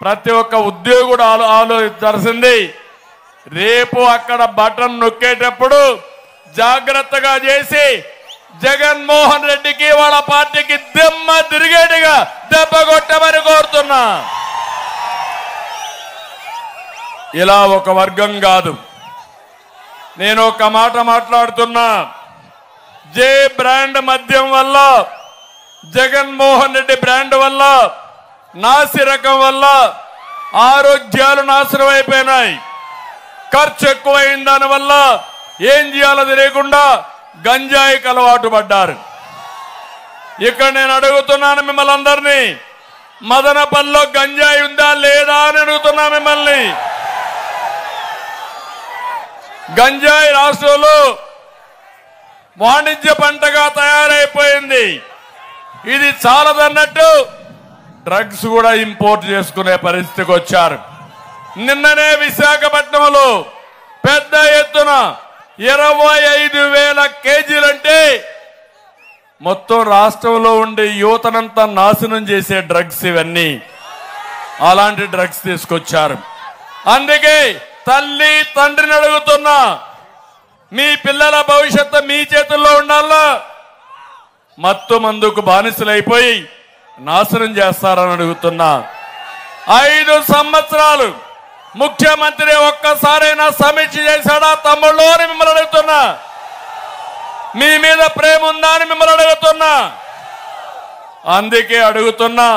ప్రతి ఒక్క ఉద్యోగుడు ఆలోచించాల్సింది, రేపు అక్కడ బటన్ నొక్కేటప్పుడు జాగ్రత్తగా చేసి జగన్మోహన్ రెడ్డికి వాళ్ళ పార్టీకి దిమ్మ తిరిగేట్టుగా దెబ్బ కొట్టమని కోరుతున్నా. ఇలా ఒక వర్గం కాదు. నేను ఒక మాట మాట్లాడుతున్నా. జే బ్రాండ్ మద్యం వల్ల, జగన్మోహన్ రెడ్డి బ్రాండ్ వల్ల, నాసి రకం వల్ల ఆరోగ్యాలు నాశనం అయిపోయినాయి. ఖర్చు ఎక్కువైన దానివల్ల ఏం చేయాలో తెలియకుండా గంజాయికి అలవాటు పడ్డారు. ఇక్కడ నేను అడుగుతున్నాను మిమ్మల్ని అందరినీ, మదనపల్లిలో గంజాయి ఉందా లేదా అని అడుగుతున్నా మిమ్మల్ని. గంజాయి రాష్ట్రంలో వాణిజ్య పంటగా తయారైపోయింది. ఇది చాలదన్నట్టు డ్రగ్స్ కూడా ఇంపోర్ట్ చేసుకునే పరిస్థితికి వచ్చారు. నిన్ననే విశాఖపట్నంలో పెద్ద ఎత్తున 25,000 కేజీలంటే మొత్తం రాష్ట్రంలో ఉండే యువతనంతా నాశనం చేసే డ్రగ్స్ ఇవన్నీ. అలాంటి డ్రగ్స్ తీసుకొచ్చారు. అందుకే తల్లి తండ్రిని అడుగుతున్నా, మీ పిల్లల భవిష్యత్తు మీ చేతుల్లో ఉండాలా? మత్తు మందుకు బానిసలైపోయి నాశనం చేస్తారని అడుగుతున్నా. 5 సంవత్సరాలు ముఖ్యమంత్రి ఒక్కసారైనా సమీక్ష చేశాడా తమ్ముళ్ళు అని మిమ్మల్ని అడుగుతున్నా. మీ మీద ప్రేమ ఉందా అని మిమ్మల్ని అడుగుతున్నా. అందుకే అడుగుతున్నా,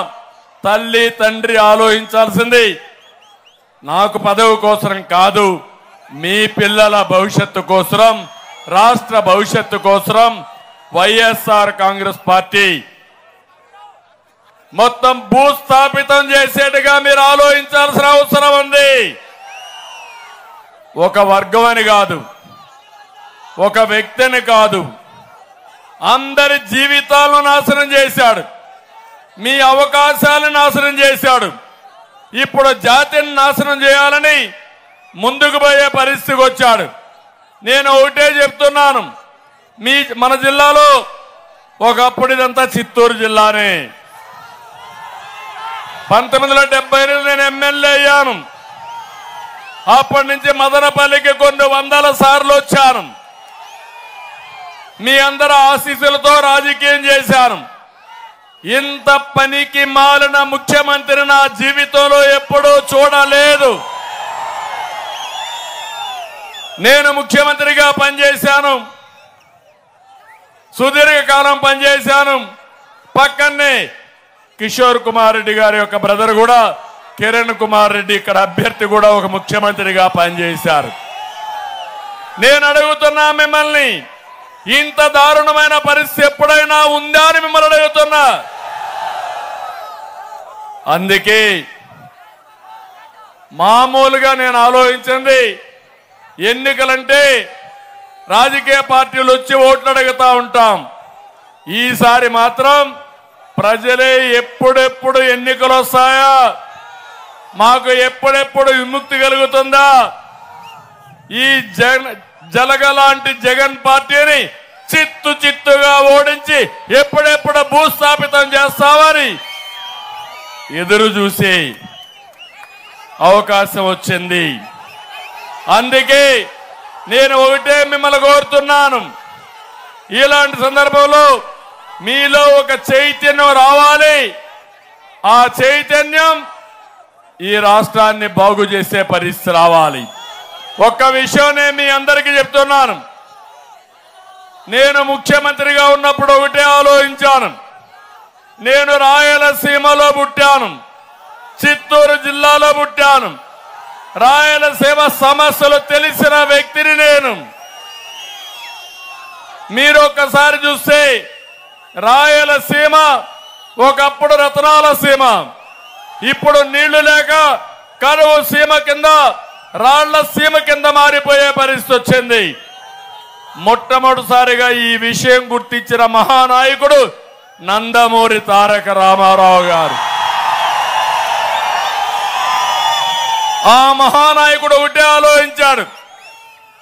తల్లి తండ్రి ఆలోచించాల్సింది నాకు పదవి కోసం కాదు, మీ పిల్లల భవిష్యత్తు కోసం, రాష్ట్ర భవిష్యత్తు కోసం వైఎస్ఆర్ కాంగ్రెస్ పార్టీ మొత్తం భూస్థాపితం చేసేట్టుగా మీరు ఆలోచించాల్సిన అవసరం ఉంది. ఒక వర్గం అని కాదు, ఒక వ్యక్తిని కాదు, అందరి జీవితాలను నాశనం చేశాడు. మీ అవకాశాలను నాశనం చేశాడు. ఇప్పుడు జాతిని నాశనం చేయాలని ముందుకు పోయే పరిస్థితికి వచ్చాడు. నేను ఒకటే చెప్తున్నాను, మన జిల్లాలో ఒకప్పుడు ఇదంతా చిత్తూరు జిల్లానే. 1978 నేను ఎమ్మెల్యే అయ్యాను. అప్పటి నుంచి మదనపల్లికి కొన్ని 100 సార్లు వచ్చాను. మీ అందరి ఆశీస్సులతో రాజకీయం చేశాను. ఇంత పనికి మాలిన ముఖ్యమంత్రి నా జీవితంలో ఎప్పుడూ చూడలేదు. నేను ముఖ్యమంత్రిగా పనిచేశాను, సుదీర్ఘకాలం పనిచేశాను. పక్కనే కిషోర్ కుమార్ రెడ్డి గారి యొక్క బ్రదర్ కూడా కిరణ్ కుమార్ రెడ్డి ఇక్కడ అభ్యర్థి కూడా ఒక ముఖ్యమంత్రిగా పనిచేశారు. నేను అడుగుతున్నా మిమ్మల్ని, ఇంత దారుణమైన పరిస్థితి ఎప్పుడైనా ఉందా అని మిమ్మల్ని అడుగుతున్నా. అందుకే మామూలుగా నేను ఆలోచించింది, ఎన్నికలంటే రాజకీయ పార్టీలు వచ్చి ఓట్లు అడుగుతా ఉంటాం. ఈసారి మాత్రం ప్రజలే ఎప్పుడెప్పుడు ఎన్నికలు వస్తాయా, మాకు ఎప్పుడెప్పుడు విముక్తి కలుగుతుందా, ఈ జలగలాంటి జగన్ పార్టీని చిత్తుగా ఓడించి ఎప్పుడెప్పుడు భూస్థాపితం చేస్తామని ఎదురు చూసే అవకాశం వచ్చింది. అందుకే నేను ఒకటే మిమ్మల్ని కోరుతున్నాను, ఇలాంటి సందర్భంలో మీలో ఒక చైతన్యం రావాలి. ఆ చైతన్యం ఈ రాష్ట్రాన్ని బాగు చేసే పరిస్థితి రావాలి. ఒక్క విషయం నేను మీ అందరికీ చెప్తున్నాను. నేను ముఖ్యమంత్రిగా ఉన్నప్పుడు ఒకటే ఆలోచించాను. నేను రాయలసీమలో పుట్టాను, చిత్తూరు జిల్లాలో పుట్టాను. రాయలసీమ సమస్యలు తెలిసిన వ్యక్తిని నేను. మీరు ఒక్కసారి చూస్తే రాయలసీమ ఒకప్పుడు రతనాల సీమ, ఇప్పుడు నీళ్లు లేక కరువు సీమ కింద, రాళ్ల సీమ కింద మారిపోయే పరిస్థితి వచ్చింది. మొట్టమొదటిసారిగా ఈ విషయం గుర్తించిన మహానాయకుడు నందమూరి తారక రామారావు గారు. ఆ మహానాయకుడు ఒకటే ఆలోచించాడు,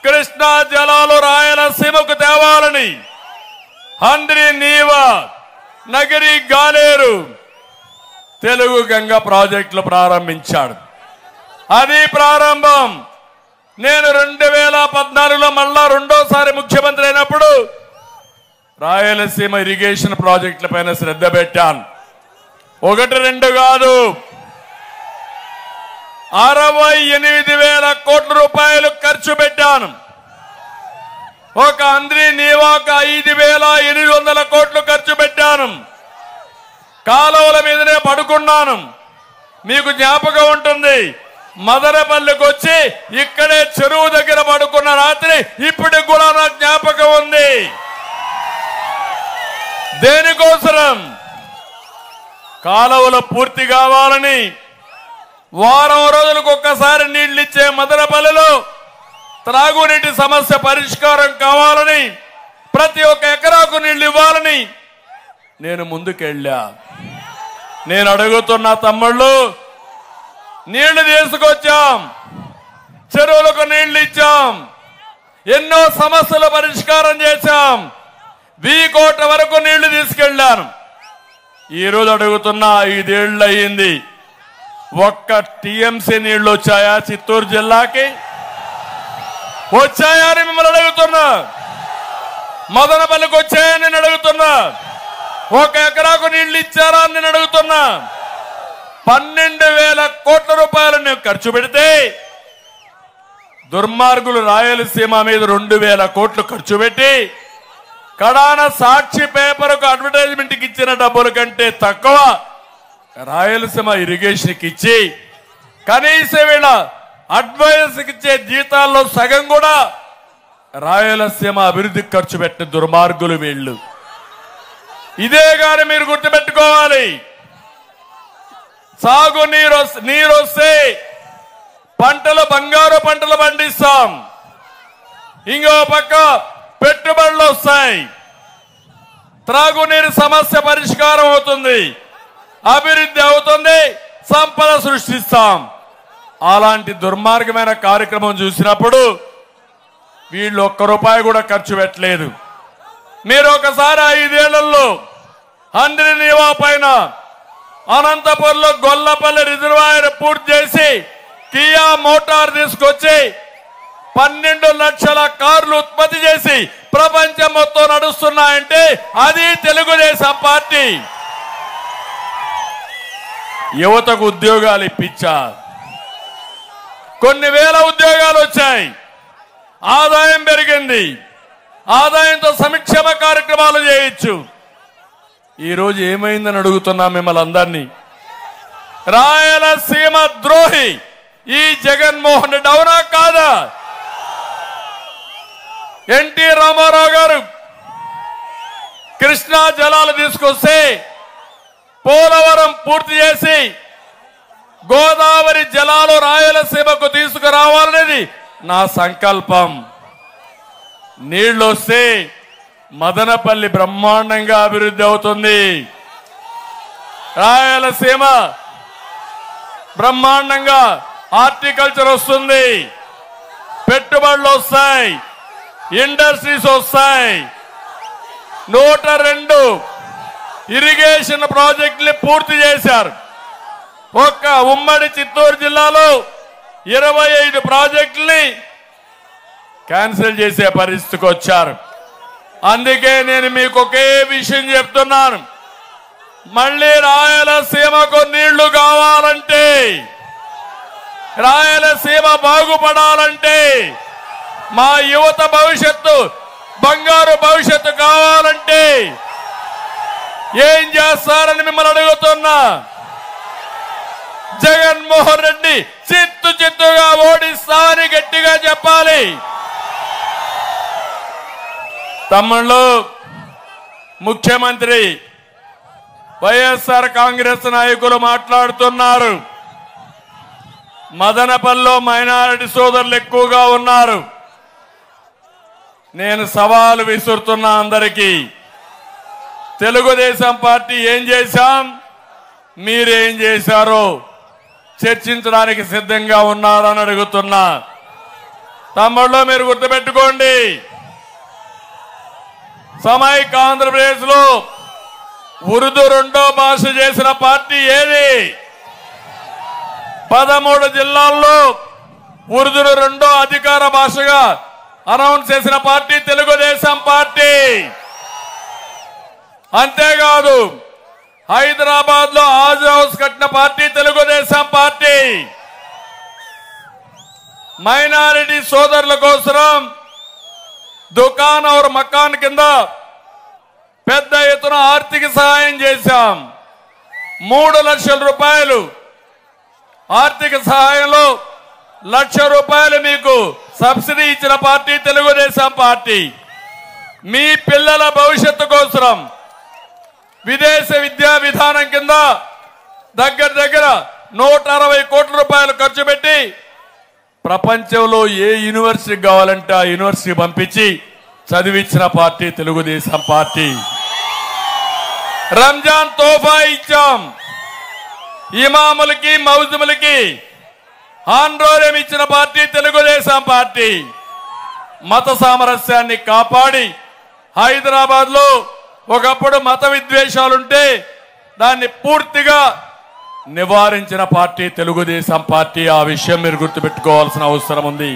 కృష్ణా జలాలు రాయలసీమకు తేవాలని. హంద్రి నీవా, నగరి గాలేరు, తెలుగు గంగ ప్రాజెక్టులు ప్రారంభించాడు. అది ప్రారంభం. నేను 2014లో మళ్ళా రెండోసారి ముఖ్యమంత్రి అయినప్పుడు రాయలసీమ ఇరిగేషన్ ప్రాజెక్టుల పైన శ్రద్ధ పెట్టాను. 1-2 కాదు, 68,000 కోట్ల రూపాయలు ఖర్చు పెట్టాను. ఒక హంద్రి నీవాక 5,800 కోట్లు ఖర్చు పెట్టాను. కాలువల మీదనే పడుకున్నాను. మీకు జ్ఞాపకం ఉంటుంది, మదనపల్లికి వచ్చి ఇక్కడే చెరువు దగ్గర పడుకున్న రాత్రి ఇప్పటికి కూడా నాకు జ్ఞాపకం ఉంది. దేనికోసం? కాలువలు పూర్తి కావాలని, వారం రోజులకు ఒక్కసారి నీళ్లు ఇచ్చే మదనపల్లిలో త్రాగునీటి సమస్య పరిష్కారం కావాలని, ప్రతి ఒక్క ఎకరాకు నీళ్లు ఇవ్వాలని నేను ముందుకెళ్ళా. నేను అడుగుతున్న తమ్ముళ్ళు, నీళ్లు తీసుకొచ్చాం, చెరువులకు నీళ్లు ఇచ్చాం, ఎన్నో సమస్యలు పరిష్కారం చేశాం, వీకోట వరకు నీళ్లు తీసుకెళ్లాను. ఈరోజు అడుగుతున్నా, 5 ఏళ్ళు అయ్యింది, ఒక్క టీఎంసీ నీళ్లు వచ్చాయా చిత్తూరు జిల్లాకి? వచ్చాయా అని మిమ్మల్ని అడుగుతున్నా. మదనపల్లికి వచ్చాయని నేను అడుగుతున్నా. 1 ఎకరాకు నీళ్లు ఇచ్చారా అని నేను అడుగుతున్నా. 12,000 కోట్ల రూపాయలు నేను ఖర్చు పెడితే దుర్మార్గులు రాయలసీమ మీద 2,000 కోట్లు ఖర్చు పెట్టి కడాన సాక్షి పేపర్కు అడ్వర్టైజ్మెంట్కి ఇచ్చిన డబ్బుల కంటే తక్కువ రాయలసీమ ఇరిగేషన్కి ఇచ్చి కనీసం వీళ్ళ అడ్వైజర్స్కి ఇచ్చే జీతాల్లో సగం కూడా రాయలసీమ అభివృద్ధికి ఖర్చు పెట్టిన దుర్మార్గులు వీళ్ళు. ఇదే గాని మీరు గుర్తుపెట్టుకోవాలి. సాగు నీరు వస్తే పంటలు, బంగారు పంటలు పండిస్తాం. ఇంకో పక్క పెట్టుబడులు వస్తాయి, త్రాగునీరు సమస్య పరిష్కారం అవుతుంది, అభివృద్ధి అవుతుంది, సంపద సృష్టిస్తాం. అలాంటి దుర్మార్గమైన కార్యక్రమం చూసినప్పుడు వీళ్ళు 1 రూపాయి కూడా ఖర్చు పెట్టలేదు. మీరు ఒకసారి 5 ఏళ్లలో హంద్రి నీవా పైన అనంతపురంలో గొల్లపల్లి రిజర్వాయర్ పూర్తి చేసి కియా మోటార్ తీసుకొచ్చి 12 లక్షల కార్లు ఉత్పత్తి చేసి ప్రపంచం మొత్తం నడుస్తున్నాయంటే అది తెలుగుదేశం పార్టీ. యువతకు ఉద్యోగాలు ఇప్పించారు, కొన్ని వేల ఉద్యోగాలు వచ్చాయి, ఆదాయం పెరిగింది, ఆదాయంతో సంక్షేమ కార్యక్రమాలు చేయొచ్చు. ఈరోజు ఏమైందని అడుగుతున్నా మిమ్మల్ని అందరినీ. రాయలసీమ ద్రోహి ఈ జగన్మోహన్ రెడ్డి అవునా కాదా? ఎన్టీ రామారావు గారు కృష్ణా జలాలు తీసుకొస్తే పోలవరం పూర్తి చేసి గోదావరి జలాలు రాయలసీమకు తీసుకురావాలనేది నా సంకల్పం. నీళ్లు వస్తే మదనపల్లి బ్రహ్మాండంగా అభివృద్ధి అవుతుంది, రాయలసీమ బ్రహ్మాండంగా హార్టికల్చర్ వస్తుంది, పెట్టుబడులు వస్తాయి, ఇండస్ట్రీస్ వస్తాయి. 102 ఇరిగేషన్ ప్రాజెక్టులు పూర్తి చేశారు. ఒక్క ఉమ్మడి చిత్తూరు జిల్లాలో 25 ప్రాజెక్టుల్ని క్యాన్సిల్ చేసే పరిస్థితికి వచ్చారు. అందుకే నేను మీకు ఒకే విషయం చెప్తున్నాను, మళ్ళీ రాయలసీమకు నీళ్లు కావాలంటే, రాయలసీమ బాగుపడాలంటే, మా యువత భవిష్యత్తు బంగారు భవిష్యత్తు కావాలంటే ఏం చేస్తారని మిమ్మల్ని అడుగుతున్నా. జగన్మోహన్ రెడ్డి చిత్తుగా ఓడిస్తామని గట్టిగా చెప్పాలి. తమ్ముళ్ళు, ముఖ్యమంత్రి వైఎస్ఆర్ కాంగ్రెస్ నాయకులు మాట్లాడుతున్నారు, మదనపల్లిలో మైనారిటీ సోదరులు ఎక్కువగా ఉన్నారు. నేను సవాలు విసురుతున్నా అందరికీ, తెలుగుదేశం పార్టీ ఏం చేశాం, మీరేం చేశారో చర్చించడానికి సిద్ధంగా ఉన్నారని అడుగుతున్నా. తమ్ముళ్ళు, మీరు గుర్తుపెట్టుకోండి, సమైక్య ఆంధ్రప్రదేశ్ లో ఉర్దూ రెండో భాష చేసిన పార్టీ ఏది? 13 జిల్లాల్లో ఉర్దూను రెండో అధికార భాషగా అనౌన్స్ చేసిన పార్టీ తెలుగుదేశం పార్టీ. అంతేకాదు, హైదరాబాద్ లో ఆజ్ హౌస్ కట్టిన పార్టీ తెలుగుదేశం పార్టీ. మైనారిటీ సోదరుల కోసం దుకాన్ और మకాన్ కింద పెద్ద ఎత్తున ఆర్థిక సహాయం చేశాం. 3 లక్షల రూపాయలు ఆర్థిక సహాయంలో 1 లక్ష రూపాయలు మీకు సబ్సిడీ ఇచ్చిన పార్టీ తెలుగుదేశం పార్టీ. మీ పిల్లల భవిష్యత్తు కోసం విదేశ విద్యా విధానం కింద దగ్గర 160 కోట్ల రూపాయలు ఖర్చు పెట్టి ప్రపంచంలో ఏ యూనివర్సిటీ కావాలంటే ఆ యూనివర్సిటీ పంపించి చదివించిన పార్టీ తెలుగుదేశం పార్టీ. రంజాన్ తోఫా ఇచ్చాం, ఇమాములకి మౌజుములకి ఆందోళన ఇచ్చిన పార్టీ తెలుగుదేశం పార్టీ. మత సామరస్యాన్ని కాపాడి హైదరాబాద్ లో ఒకప్పుడు మత విద్వేషాలుంటే దాన్ని పూర్తిగా నివారించిన పార్టీ తెలుగుదేశం పార్టీ. ఆ విషయం మీరు గుర్తుపెట్టుకోవాల్సిన అవసరం ఉంది.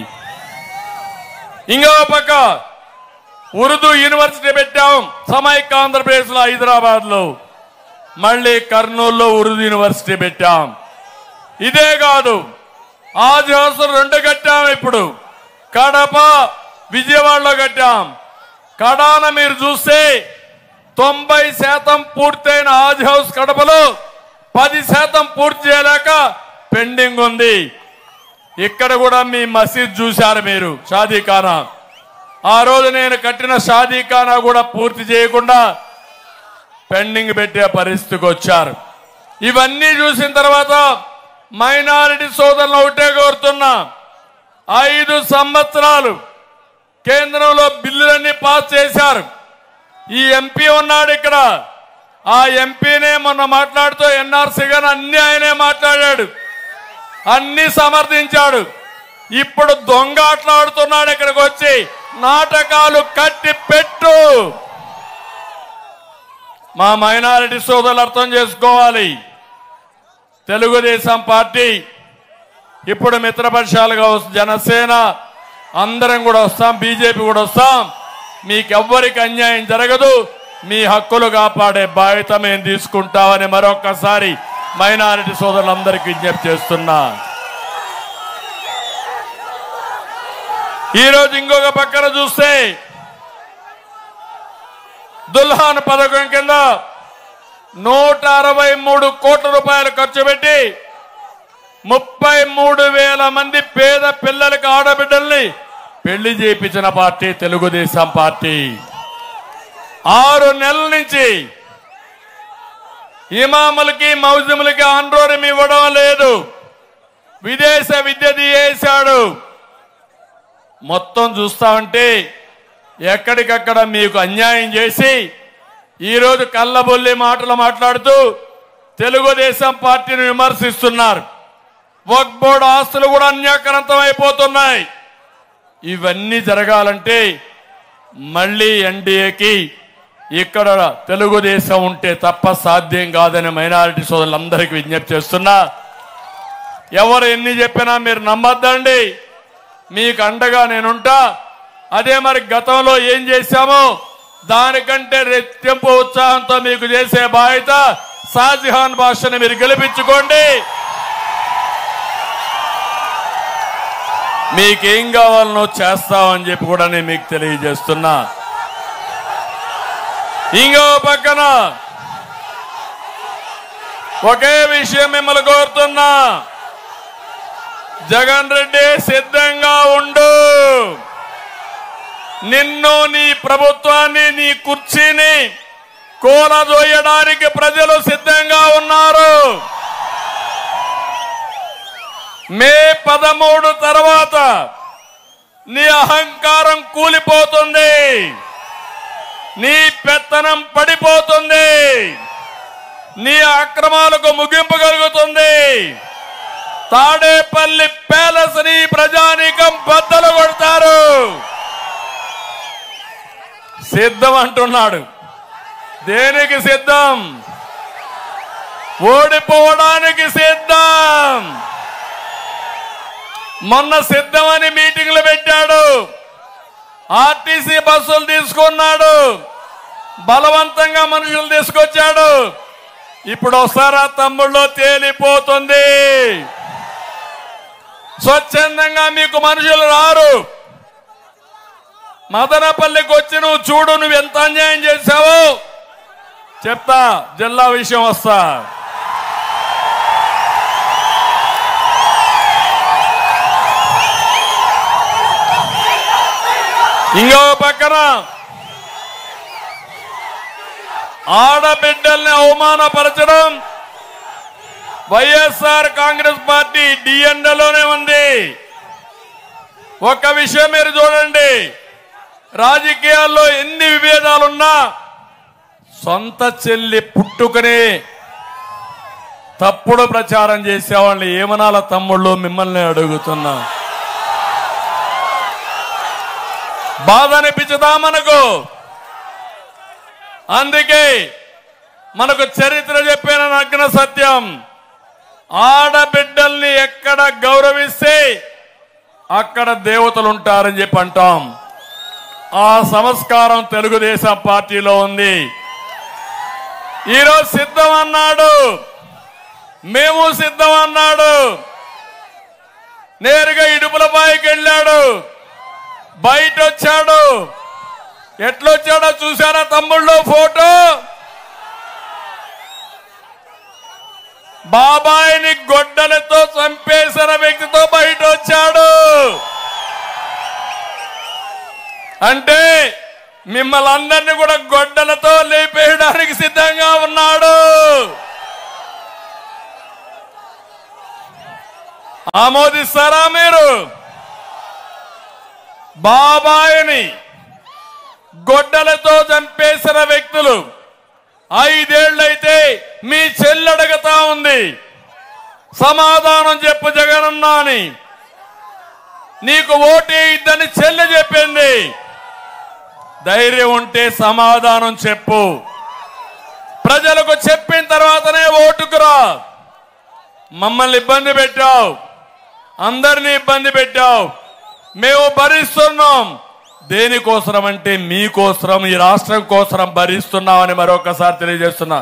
ఇంకో పక్క ఉర్దూ యూనివర్సిటీ పెట్టాం సమైక్య ఆంధ్రప్రదేశ్ లో, హైదరాబాద్ లో, మళ్ళీ కర్నూలులో ఉర్దూ యూనివర్సిటీ పెట్టాం. ఇదే కాదు, ఆజ్ హౌస్ 2 కట్టాం. ఇప్పుడు కడప, విజయవాడలో కట్టాం. కడాన మీరు చూస్తే 90% పూర్తయిన ఆజ్ హౌస్ కడపలో 10% పూర్తి చేయలేక పెండింగ్ ఉంది. ఇక్కడ కూడా మీ మసీద్ చూశారు మీరు, షాదీఖానా. ఆ రోజు నేను కట్టిన షాదీఖానా కూడా పూర్తి చేయకుండా పెండింగ్ పెట్టే పరిస్థితికి వచ్చారు. ఇవన్నీ చూసిన తర్వాత మైనారిటీ సోదరులను ఒకటే కోరుతున్నా, 5 సంవత్సరాలు కేంద్రంలో బిల్లులన్నీ పాస్ చేశారు. ఈ ఎంపీ ఉన్నాడు ఇక్కడ, ఆ ఎంపీనే మొన్న మాట్లాడుతూ ఎన్ఆర్సీ గాని అన్ని ఆయనే మాట్లాడాడు, అన్ని సమర్థించాడు. ఇప్పుడు దొంగ ఆటలాడుతున్నాడు. ఇక్కడికి వచ్చి నాటకాలు కట్టి పెట్టు. మా మైనారిటీ సోదరులు అర్థం చేసుకోవాలి, తెలుగుదేశం పార్టీ ఇప్పుడు మిత్రపక్షాలుగా జనసేన అందరం కూడా వస్తాం, బీజేపీ కూడా వస్తాం. మీకెవ్వరికి అన్యాయం జరగదు, మీ హక్కులు కాపాడే బాధ్యత మేము తీసుకుంటామని మరొక్కసారి మైనారిటీ సోదరులందరికీ విజ్ఞప్తి చేస్తున్నా. ఈరోజు ఇంకొక పక్కన చూస్తే దుల్హాన్ పథకం కింద 163 కోట్ల రూపాయలు ఖర్చు పెట్టి 33,000 మంది పేద పిల్లలకి ఆడబిడ్డల్ని పెళ్లి చేయించిన పార్టీ తెలుగుదేశం పార్టీ. 6 నెలల నుంచి ఇమాములకి మౌజుములకి ఆందోళన ఇవ్వడం లేదు, విదేశ విద్య తీయేశాడు. మొత్తం చూస్తామంటే ఎక్కడికక్కడ మీకు అన్యాయం చేసి ఈరోజు కళ్ళబొల్లి మాటలు మాట్లాడుతూ తెలుగుదేశం పార్టీని విమర్శిస్తున్నారు. వక్ఫ్ బోర్డు ఆస్తులు కూడా అన్యాక్రాంతం అయిపోతున్నాయి. ఇవన్నీ జరగాలంటే మళ్ళీ ఎన్డీఏకి ఇక్కడ తెలుగుదేశం ఉంటే తప్ప సాధ్యం కాదని మైనారిటీ సోదరులందరికీ విజ్ఞప్తి చేస్తున్నా. ఎవరు ఎన్ని చెప్పినా మీరు నమ్మద్దండి. మీకు అండగా నేనుంటా. అదే మరి గతంలో ఏం చేశామో దానికంటే రెట్టింపు ఉత్సాహంతో మీకు చేసే బాధ్యత. షాజహాన్ భాషని మీరు గెలిపించుకోండి. మీకేం కావాలనో చేస్తామని చెప్పి కూడా నేను మీకు తెలియజేస్తున్నా. ఇంకో పక్కన ఒకే విషయం మిమ్మల్ని కోరుతున్నా. జగన్ రెడ్డి సిద్ధంగా ఉండు. నిన్ను, నీ ప్రభుత్వాన్ని, నీ కుర్చీని కూలదోయడానికి ప్రజలు సిద్ధంగా ఉన్నారు. మే 13 తర్వాత నీ అహంకారం కూలిపోతుంది, నీ పెత్తనం పడిపోతుంది, నీ అక్రమాలకు ముగింపు కలుగుతుంది. తాడేపల్లి ప్యాలెస్ ని ప్రజానీకం బద్దలు కొడతారు. సిద్ధం అంటున్నాడు. దేనికి సిద్ధం? ఓడిపోవడానికి సిద్ధం. మొన్న సిద్ధమని మీటింగ్లు పెట్టాడు. ఆర్టీసీ బస్సులు తీసుకున్నాడు. బలవంతంగా మనుషులు తీసుకొచ్చాడు. ఇప్పుడు వస్తారా తమ్ముళ్ళు? తేలిపోతుంది. స్వచ్ఛందంగా మీకు మనుషులు రారు. మదనపల్లికి వచ్చి నువ్వు చూడు, నువ్వు ఎంత అన్యాయం చేశావో చెప్తా. జిల్లా విషయం వస్తా. ఇంకో పక్కన ఆడబిడ్డల్ని అవమానపరచడం వైఎస్ఆర్ కాంగ్రెస్ పార్టీ డిఎన్ఏలోనే ఉంది. ఒక్క విషయం మీరు చూడండి. రాజకీయాల్లో ఎన్ని విభేదాలున్నా సొంత చెల్లి పుట్టుకనే తప్పుడు ప్రచారం చేసేవాళ్ళని ఏమనాల తమ్ముళ్ళు? మిమ్మల్ని అడుగుతున్నా. బాధ అనిపించదా మనకు? అందుకే మనకు చరిత్ర చెప్పిన నగ్న సత్యం, ఆడబిడ్డల్ని ఎక్కడ గౌరవిస్తే అక్కడ దేవతలు ఉంటారని చెప్పి అంటాం. ఆ సంస్కారం తెలుగుదేశం పార్టీలో ఉంది. ఈరోజు సిద్ధం అన్నాడు, మేము సిద్ధం అన్నాడు. నేరుగా ఇడుపులపాయకి వెళ్ళాడు, బయట వచ్చాడు. ఎట్లొచ్చాడో చూసారా తమ్ముళ్ళు? ఫోటో బాబాయిని గొడ్డలతో చంపేసిన వ్యక్తితో బయట వచ్చాడు. అంటే మిమ్మల్ని అందరినీ కూడా గొడ్డలతో లేపేయడానికి సిద్ధంగా ఉన్నాడు. ఆమోదిస్తారా మీరు? బాబాయిని గొడ్డలతో చంపేసిన వ్యక్తులు 5 ఏళ్లైతే మీ చెల్లి అడగతా ఉంది, సమాధానం చెప్పు జగనన్నా అని. నీకు ఓటేయిద్దని చెల్లి చెప్పింది. ధైర్యం ఉంటే సమాధానం చెప్పు. ప్రజలకు చెప్పిన తర్వాతనే ఓటుకురా. మమ్మల్ని ఇబ్బంది పెట్టావు, అందరినీ ఇబ్బంది పెట్టావు. మేము భరిస్తున్నాం. దేనికోసం అంటే మీకోసం, ఈ రాష్ట్రం కోసం భరిస్తున్నామని మరొకసారి తెలియజేస్తున్నా.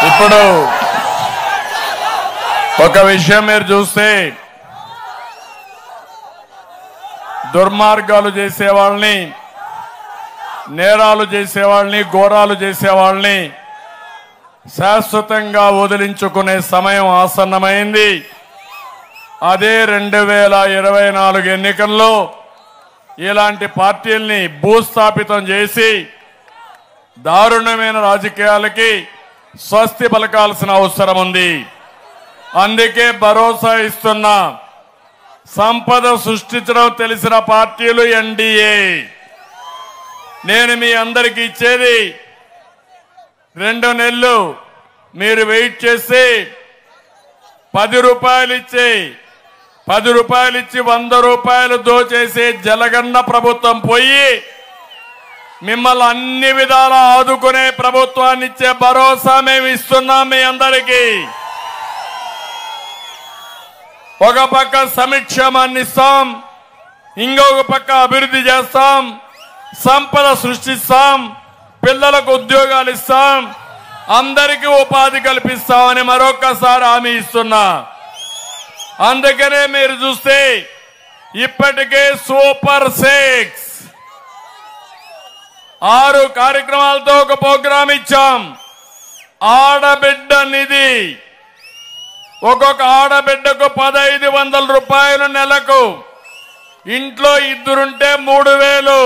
ఇప్పుడు ఒక విషయం మీరు చూస్తే దుర్మార్గాలు చేసేవాళ్ళని, నేరాలు చేసేవాళ్ళని, ఘోరాలు చేసేవాళ్ళని శాశ్వతంగా వదిలించుకునే సమయం ఆసన్నమైంది. అదే 2024 ఎన్నికల్లో ఇలాంటి పార్టీల్ని భూస్థాపితం చేసి దారుణమైన రాజకీయాలకి స్వస్తి పలకాల్సిన అవసరం ఉంది. అందుకే భరోసా ఇస్తున్నా, సంపద సృష్టించడం తెలిసిన పార్టీలు ఎన్డీఏ. నేను మీ అందరికీ ఇచ్చేది 2 నెలలు మీరు వెయిట్ చేసి 10 రూపాయలు ఇచ్చి 100 రూపాయలు దోచేసే జలగన్న ప్రభుత్వం పోయి మిమ్మల్ని అన్ని విధాలా ఆదుకునే ప్రభుత్వాన్ని ఇచ్చే భరోసా మేము ఇస్తున్నాం మీ అందరికీ. ఒక పక్క సంక్షేమాన్ని ఇస్తాం, ఇంకొక పక్క అభివృద్ధి చేస్తాం, సంపద సృష్టిస్తాం, పిల్లలకు ఉద్యోగాలు ఇస్తాం, అందరికీ ఉపాధి కల్పిస్తామని మరొకసారి హామీ ఇస్తున్నా. అందుకనే మీరు చూస్తే ఇప్పటికే సూపర్ 6 6 కార్యక్రమాలతో ఒక ప్రోగ్రాం ఇచ్చాం. ఆడబిడ్డ నిధి, ఒక్కొక్క ఆడబిడ్డకు 1500 రూపాయలు నెలకు. ఇంట్లో 2 3000,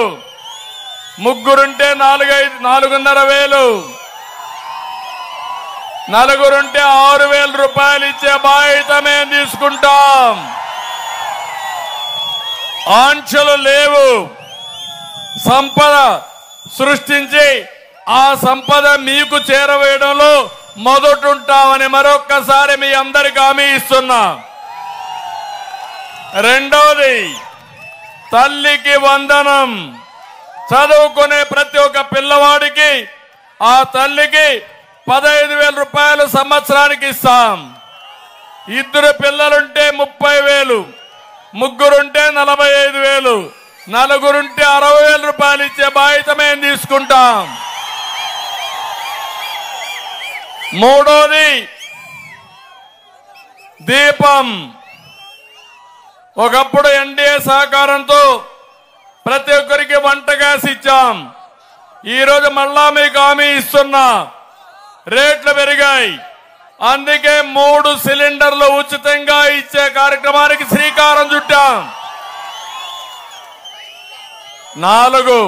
ముగ్గురుంటే 4,500, 4 6,000 రూపాయలు ఇచ్చే బాధ్యత మేము తీసుకుంటాం. ఆంక్షలు లేవు. సంపద సృష్టించి ఆ సంపద మీకు చేరవేయడంలో మొదటుంటామని మరొక్కసారి మీ అందరికీ హామీ ఇస్తున్నా. రెండోది, తల్లికి వందనం. చదువుకునే ప్రతి ఒక్క పిల్లవాడికి ఆ తల్లికి 15,000 రూపాయలు సంవత్సరానికి ఇస్తాం. 2 పిల్లలుంటే 30,000, ముగ్గురుంటే 45,000, 4 ఉంటే 60,000 రూపాయలు ఇచ్చే బాధ్యత మేము తీసుకుంటాం. మూడోది, దీపం. ఒకప్పుడు ఎన్డీఏ సహకారంతో ప్రతి ఒక్కరికి వంట గ్యాస్ ఇచ్చాం. ఈరోజు మళ్ళా మీకు హామీ ఇస్తున్నా, రేట్లు పెరిగాయి. అందుకే 3 సిలిండర్లు ఉచితంగా ఇచ్చే కార్యక్రమానికి శ్రీకారం చుట్టాం. 4,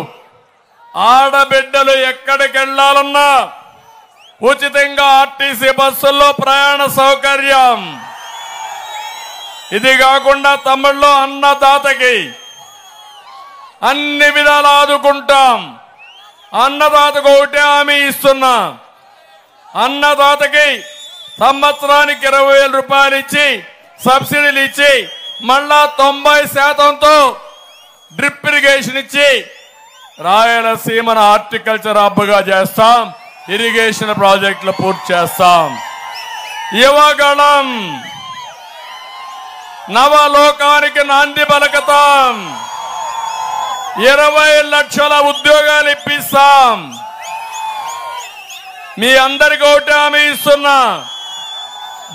ఆడబిడ్డలు ఎక్కడికి వెళ్లాలన్నా ఉచితంగా ఆర్టీసీ బస్సుల్లో ప్రయాణ సౌకర్యం. ఇది కాకుండా తమిళ్లో అన్నదాతకి అన్ని విధాలు ఆదుకుంటాం. అన్నదాతకు ఒకటే హామీ ఇస్తున్నా, అన్నదాతకి సంవత్సరానికి 20,000 రూపాయలు ఇచ్చి సబ్సిడీలు ఇచ్చి మళ్ళా 90%తో డ్రిప్ ఇరిగేషన్ ఇచ్చి రాయలసీమను హార్టికల్చర్ హబ్గా చేస్తాం. ఇరిగేషన్ ప్రాజెక్టులు పూర్తి చేస్తాం. యువగళం, నవలోకానికి నాంది పలకతాం. 20 లక్షల ఉద్యోగాలు ఇప్పిస్తాం. మీ అందరికీ ఒకటి హామీ ఇస్తున్నా,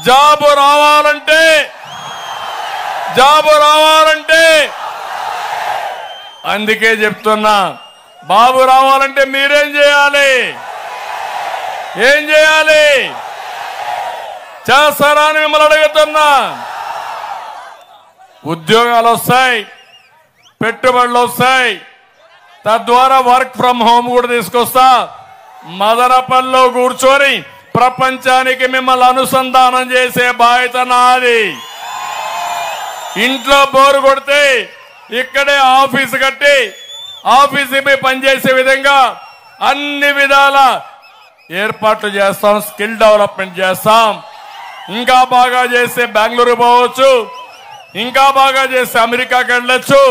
జాబు రావాలంటే అందుకే చెప్తున్నా, బాబు రావాలంటే మీరేం చేయాలి? ఏం చేయాలి? చేస్తారా అని మిమ్మల్ని అడుగుతున్నా. ఉద్యోగాలు వస్తాయి, పెట్టుబడులు వస్తాయి, తద్వారా వర్క్ ఫ్రమ్ హోమ్ కూడా తీసుకొస్తా. మదనపల్లిలో కూర్చొని ప్రపంచానికి మిమ్మల్ని అనుసంధానం చేసే బాధ్యత నాది. ఇంట్లో బోరు కొడితే ఇక్కడే ఆఫీసు కట్టి ఆఫీసుపై పనిచేసే విధంగా అన్ని విధాల ఏర్పాట్లు చేస్తాం. స్కిల్ డెవలప్మెంట్ చేస్తాం. ఇంకా బాగా చేస్తే బెంగళూరు పోవచ్చు, ఇంకా బాగా చేస్తే అమెరికాకి వెళ్ళొచ్చు.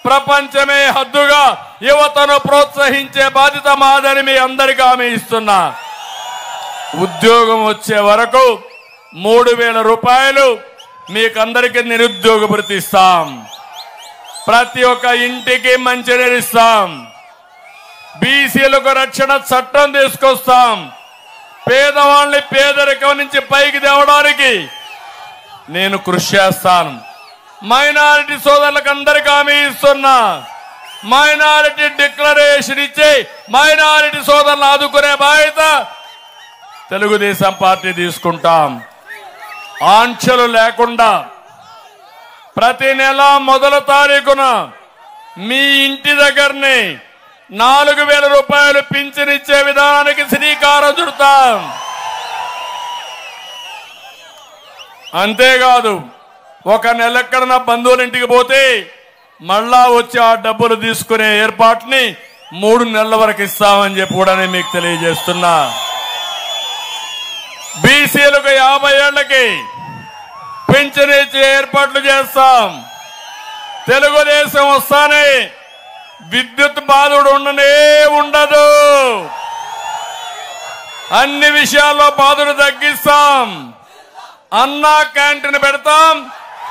ప్రపంచమే హద్దుగా యువతను ప్రోత్సహించే బాధ్యత మాదని మీ అందరికీ హామీ ఇస్తున్నా. ఉద్యోగం వచ్చే వరకు 3,000 రూపాయలు మీకందరికీ నిరుద్యోగ భృతి ఇస్తాం. ప్రతి ఒక్క ఇంటికి మంచినీరు ఇస్తాం. బీసీలకు రక్షణ చట్టం తీసుకొస్తాం. పేదవాళ్ళని పేదరికం నుంచి పైకి తేవడానికి నేను కృషి చేస్తాను. మైనారిటీ సోదరులకు అందరికీ హామీ ఇస్తున్నా. మైనారిటీ డిక్లరేషన్ ఇచ్చి మైనారిటీ సోదరులను ఆదుకునే బాధ్యత తెలుగుదేశం పార్టీ తీసుకుంటాం. ఆంక్షలు లేకుండా ప్రతి నెల మొదటి తారీఖున మీ ఇంటి దగ్గరనే 4,000 రూపాయలు పింఛన్ ఇచ్చే విధానానికి శ్రీకారం చుడతాం. అంతేకాదు ఒక నెల ఎక్కడన్నా బంధువుల ఇంటికి పోతే మళ్ళా వచ్చి ఆ డబ్బులు తీసుకునే ఏర్పాటుని 3 నెలల వరకు ఇస్తామని చెప్పి కూడా నేను మీకు తెలియజేస్తున్నా. బీసీలకు 50 ఏళ్లకి పింఛన్ ఇచ్చే ఏర్పాట్లు చేస్తాం. తెలుగుదేశం వస్తానే విద్యుత్ బాధుడు ఉండదు. అన్ని విషయాల్లో బాధుడు తగ్గిస్తాం. అన్నా క్యాంటీన్ పెడతాం.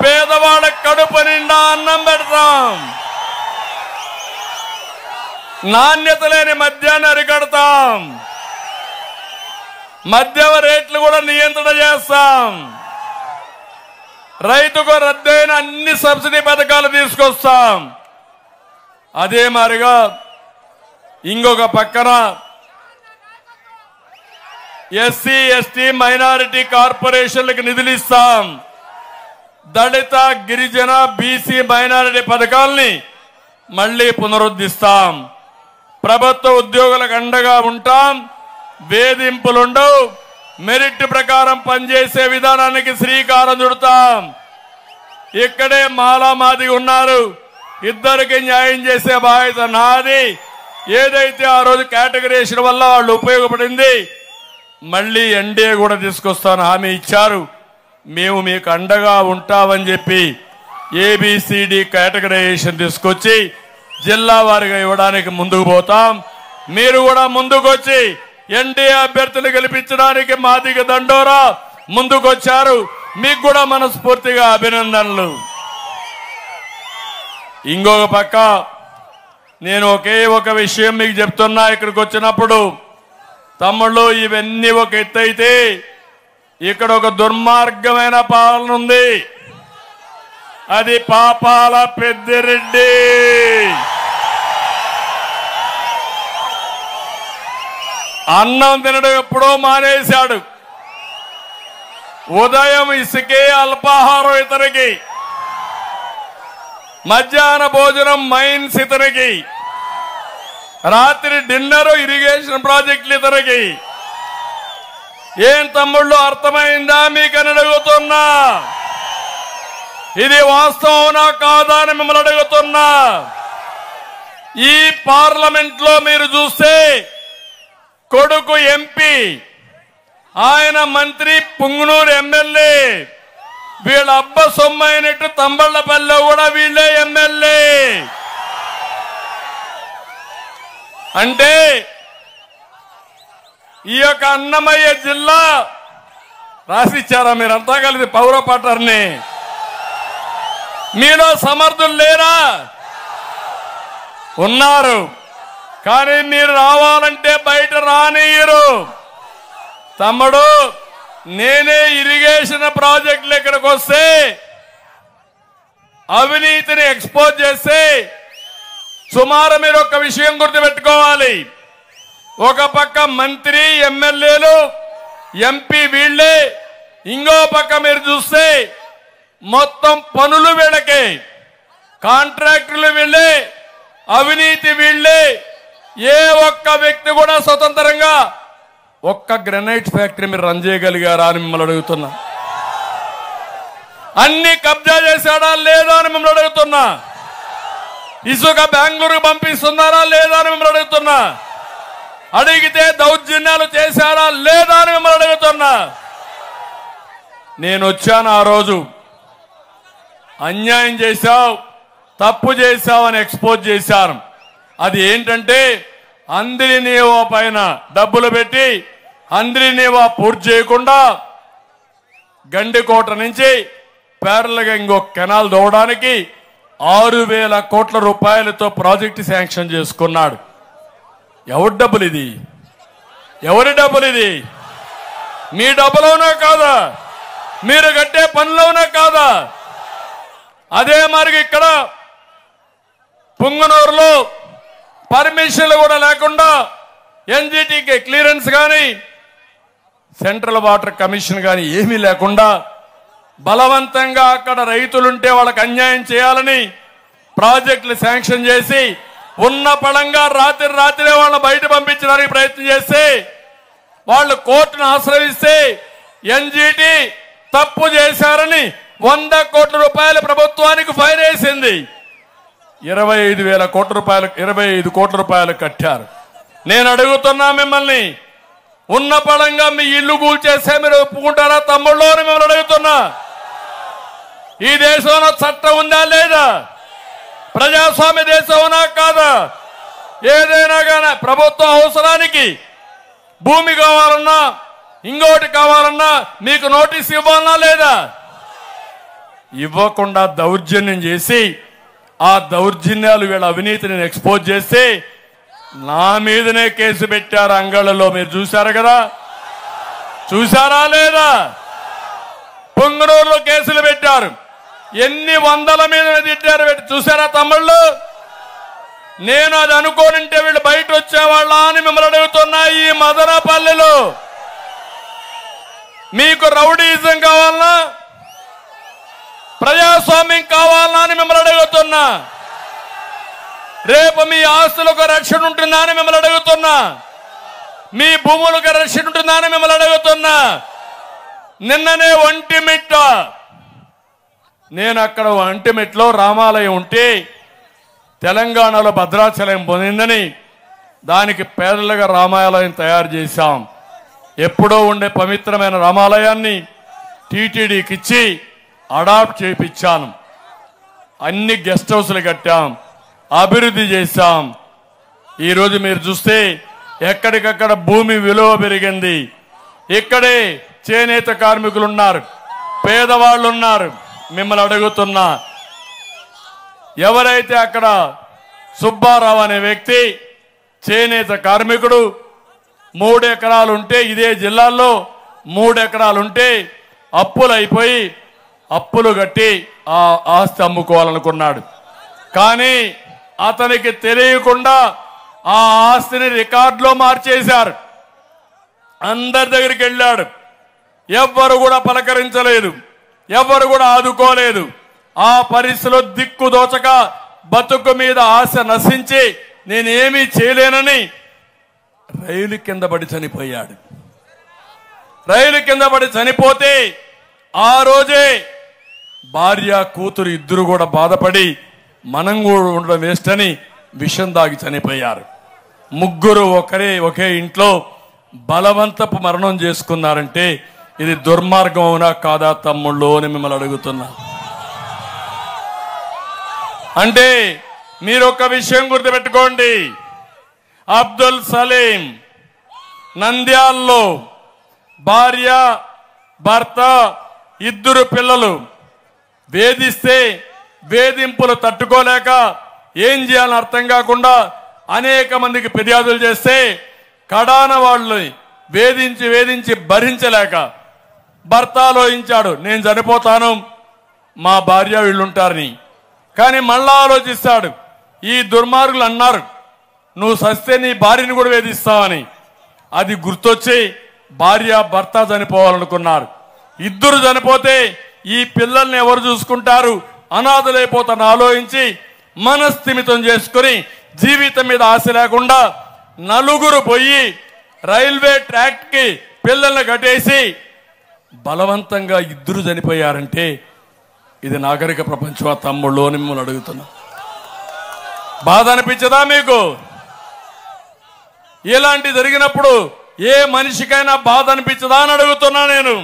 పేదవాళ్ళ కడుపు నిండా అన్నం పెడతాం. నాణ్యత లేని మద్యాన్ని అరికడతాం. మద్యం రేట్లు కూడా నియంత్రణ చేస్తాం. రైతుకు రద్దయిన అన్ని సబ్సిడీ పథకాలు తీసుకొస్తాం. అదే మాదిరిగా ఇంకొక పక్కన ఎస్సీ ఎస్టీ మైనారిటీ కార్పొరేషన్లకు నిధులు ఇస్తాం. దళిత గిరిజన బీసీ మైనారిటీ పథకాల్ని మళ్లీ పునరుద్ధరిస్తాం. ప్రభుత్వ ఉద్యోగులకు అండగా ఉంటాం. వేధింపులుండవు. మెరిట్ ప్రకారం పనిచేసే విధానానికి శ్రీకారం చుడతాం. ఇక్కడే మాలామాది ఉన్నారు. ఇద్దరికి న్యాయం చేసే బాధ్యత నాది. ఏదైతే ఆ రోజు కేటగిరీషన్ వల్ల వాళ్ళు ఉపయోగపడింది మళ్ళీ ఎన్డీఏ కూడా తీసుకొస్తాను హామీ ఇచ్చారు. మేము మీకు అండగా ఉంటామని చెప్పి ఏబిసిడి కేటగిరైజేషన్ తీసుకొచ్చి జిల్లా వారిగా ఇవ్వడానికి ముందుకు పోతాం. మీరు కూడా ముందుకొచ్చి ఎన్డీఏ అభ్యర్థులు గెలిపించడానికి మాదిగ దండోరా ముందుకొచ్చారు. మీకు కూడా మనస్ఫూర్తిగా అభినందనలు. ఇంకొక పక్క నేను ఒకే ఒక విషయం మీకు చెప్తున్నా. ఇక్కడికి వచ్చినప్పుడు తమ్ముళ్ళు ఇవన్నీ ఒక ఎత్తు అయితే ఇక్కడ ఒక దుర్మార్గమైన పాలన ఉంది. అది పాపాల పెద్దిరెడ్డి. అన్నం తినడం ఎప్పుడో మానేశాడు. ఉదయం ఇసుకే అల్పాహారం ఇతనికి, మధ్యాహ్న భోజనం మైన్స్ ఇతనికి, రాత్రి డిన్నరు ఇరిగేషన్ ప్రాజెక్టులు ఇతనికి. ఏం తమ్ముళ్ళు అర్థమైందా మీకని అడుగుతున్నా. ఇది వాస్తవనా కాదా అని మిమ్మల్ని అడుగుతున్నా. ఈ పార్లమెంట్ లో మీరు చూస్తే కొడుకు ఎంపీ, ఆయన మంత్రి, పుంగనూరు ఎమ్మెల్యే, వీళ్ళ అబ్బ సొమ్మైనట్టు తంబళ్లపల్లిలో కూడా వీళ్ళే ఎమ్మెల్యే. అంటే ఈ యొక్క అన్నమయ్య జిల్లా రాసిచ్చారా మీరంతా కలిసి పౌరపాటర్ని? మీలో సమర్థులు లేరా? ఉన్నారు. కానీ మీరు రావాలంటే బయట రానియరు. తమ్ముడు నేనే ఇరిగేషన్ ప్రాజెక్టులు ఇక్కడికి వస్తే అవినీతిని ఎక్స్పోజ్ చేస్తే సుమారు మీరు ఒక విషయం గుర్తుపెట్టుకోవాలి. ఒక పక్క మంత్రి, ఎమ్మెల్యేలు, ఎంపీ వీళ్ళే, ఇంకో పక్క మీరు చూస్తే మొత్తం పనులు వీళ్ళకే, కాంట్రాక్టులు వీళ్ళే, అవినీతి వీళ్ళే. ఏ ఒక్క వ్యక్తి కూడా స్వతంత్రంగా ఒక్క గ్రానైట్ ఫ్యాక్టరీ మీరు రన్ చేయగలిగారా అని మిమ్మల్ని అడుగుతున్నా. అన్ని కబ్జా చేశాడా లేదా అని మిమ్మల్ని అడుగుతున్నా. ఇసుక బెంగళూరుకు పంపిస్తున్నారా లేదా అని మిమ్మల్ని అడుగుతున్నా. అడిగితే దౌర్జన్యాలు చేశారా లేదా అని మిమ్మల్ని అడుగుతున్నా. నేను వచ్చాను ఆ రోజు, అన్యాయం చేశావు, తప్పు చేశావు అని ఎక్స్పోజ్ చేశాను. అది ఏంటంటే అంద్రినీవా పైన డబ్బులు పెట్టి అంద్రినీవా పూర్తి చేయకుండా గండికోట నుంచి పేర్లగా ఇంకొక కెనాల్ దోవడానికి 6,000 కోట్ల రూపాయలతో ప్రాజెక్టు శాంక్షన్ చేసుకున్నాడు. ఎవరి డబ్బులు ఇది? ఎవరి డబ్బులు ఇది? మీ డబ్బులోనా కాదా? మీరు కట్టే పనులోనా కాదా? అదే మరి ఇక్కడ పుంగనూరులో పర్మిషన్లు కూడా లేకుండా ఎన్జిటికి క్లియరెన్స్ కానీ సెంట్రల్ వాటర్ కమిషన్ కానీ ఏమీ లేకుండా బలవంతంగా అక్కడ రైతులుంటే వాళ్ళకి అన్యాయం చేయాలని ప్రాజెక్టులు శాంక్షన్ చేసి ఉన్న పళంగా రాత్రి వాళ్ళని బయట పంపించడానికి ప్రయత్నం చేస్తే వాళ్ళు కోర్టును ఆశ్రయిస్తే ఎన్జిటి తప్పు చేశారని 100 కోట్ల రూపాయల ప్రభుత్వానికి ఫైన్ వేసింది. 25,000 కోట్ల రూపాయలు 25 కోట్ల రూపాయలు కట్టారు. నేను అడుగుతున్నా మిమ్మల్ని, ఉన్న పళంగా మీ ఇల్లు కూల్చేస్తే మీరు ఒప్పుకుంటారా తమ్ముళ్ళు అని మిమ్మల్ని అడుగుతున్నా. ఈ దేశంలో చట్టం ఉందా లేదా? ప్రజాస్వామ్య దేశం ఉన్నా కాదా? ఏదైనా కానీ ప్రభుత్వ అవసరానికి భూమి కావాలన్నా ఇంకోటి కావాలన్నా మీకు నోటీస్ ఇవ్వాలన్నా లేదా? ఇవ్వకుండా దౌర్జన్యం చేసి ఆ దౌర్జన్యాలు వీళ్ళ అవినీతిని ఎక్స్పోజ్ చేస్తే నా మీదనే కేసు పెట్టారు అంగళ్ళలో. మీరు చూశారు కదా, చూశారా లేదా? పొంగనూరులో కేసులు పెట్టారు. ఎన్ని వందల మీద తిట్టారు చూసారా తమ్ముళ్ళు? నేను అది అనుకోనంటే వీళ్ళు బయట వచ్చేవాళ్ళ అని మిమ్మల్ని అడుగుతున్నా. ఈ మదనపల్లిలో మీకు రౌడీయిజం కావాలన్నా ప్రజాస్వామ్యం కావాలన్నా అని మిమ్మల్ని అడుగుతున్నా. రేపు మీ ఆస్తులకు రక్షణ ఉంటుందా అని మిమ్మల్ని అడుగుతున్నా. మీ భూములకు రక్షణ ఉంటుందా అని మిమ్మల్ని అడుగుతున్నా. నిన్ననే ఒంటిమిట్ట, నేను అక్కడ ఒంటిమిట్టలో రామాలయం ఉంటే తెలంగాణలో భద్రాచలం పొందిందని దానికి పేదలుగా రామాలయం తయారు చేశాం. ఎప్పుడో ఉండే పవిత్రమైన రామాలయాన్ని టీటీడీకి ఇచ్చి అడాప్ట్ చేయించాను. అన్ని గెస్ట్ హౌస్లు కట్టాం, అభివృద్ధి చేశాం. ఈరోజు మీరు చూస్తే ఎక్కడికక్కడ భూమి విలువ పెరిగింది. ఇక్కడే చేనేత కార్మికులు ఉన్నారు, పేదవాళ్ళు ఉన్నారు. మిమ్మల్ని అడుగుతున్నా, ఎవరైతే అక్కడ సుబ్బారావు అనే వ్యక్తి చేనేత కార్మికుడు 3 ఎకరాలు ఉంటే, ఇదే జిల్లాలో 3 ఎకరాలు ఉంటే అప్పులు అయిపోయి అప్పులు కట్టి ఆ ఆస్తి అమ్ముకోవాలనుకున్నాడు. కానీ అతనికి తెలియకుండా ఆ ఆస్తిని రికార్డులో మార్చేశారు. అందరి దగ్గరికి వెళ్ళాడు, ఎవ్వరు కూడా పలకరించలేదు, ఎవ్వరు కూడా ఆదుకోలేదు. ఆ పరిస్థితిలో దిక్కు దోచక బతుకు మీద ఆశ నశించి నేనేమీ చేయలేనని రైలు కింద పడి చనిపోయాడు. రైలు కింద పడి చనిపోతే ఆ రోజే భార్య కూతురు ఇద్దరు కూడా బాధపడి మనం కూడా ఉండడం వేస్ట్ అని విషం దాగి చనిపోయారు. ముగ్గురు ఒకే ఇంట్లో బలవంతపు మరణం చేసుకున్నారంటే ఇది దుర్మార్గం అవునా కాదా తమ్ముళ్ళు అని మిమ్మల్ని అడుగుతున్నా. అంటే మీరు ఒక విషయం గుర్తుపెట్టుకోండి, అబ్దుల్ సలీం నంద్యాల్లో భార్య భర్త ఇద్దరు పిల్లలు వేధిస్తే వేధింపులు తట్టుకోలేక ఏం చేయాలని అర్థం కాకుండా అనేక మందికి ఫిర్యాదులు చేస్తే కడాన వాళ్ళు వేధించి భరించలేక భర్త ఆలోచించాడు, నేను చనిపోతాను, మా భార్య వీళ్ళుంటారని. కానీ మళ్ళా ఆలోచిస్తాడు, ఈ దుర్మార్గులు అన్నారు నువ్వు సస్తే నీ భార్యని కూడా వేధిస్తావని. అది గుర్తొచ్చి భార్య భర్త చనిపోవాలనుకున్నారు. ఇద్దరు చనిపోతే ఈ పిల్లల్ని ఎవరు చూసుకుంటారు, అనాథలైపోతాను ఆలోచించి మనస్థిమితం చేసుకుని జీవితం మీద ఆశ లేకుండా నలుగురు పోయి రైల్వే ట్రాక్ కి పిల్లల్ని కట్టేసి బలవంతంగా ఇద్దరు చనిపోయారంటే ఇది నాగరిక ప్రపంచం తమ్ముళ్ళు అని మిమ్మల్ని అడుగుతున్నా. బాధ అనిపించదా మీకు? ఇలాంటి జరిగినప్పుడు ఏ మనిషికైనా బాధ అనిపించదా అని అడుగుతున్నా నేను.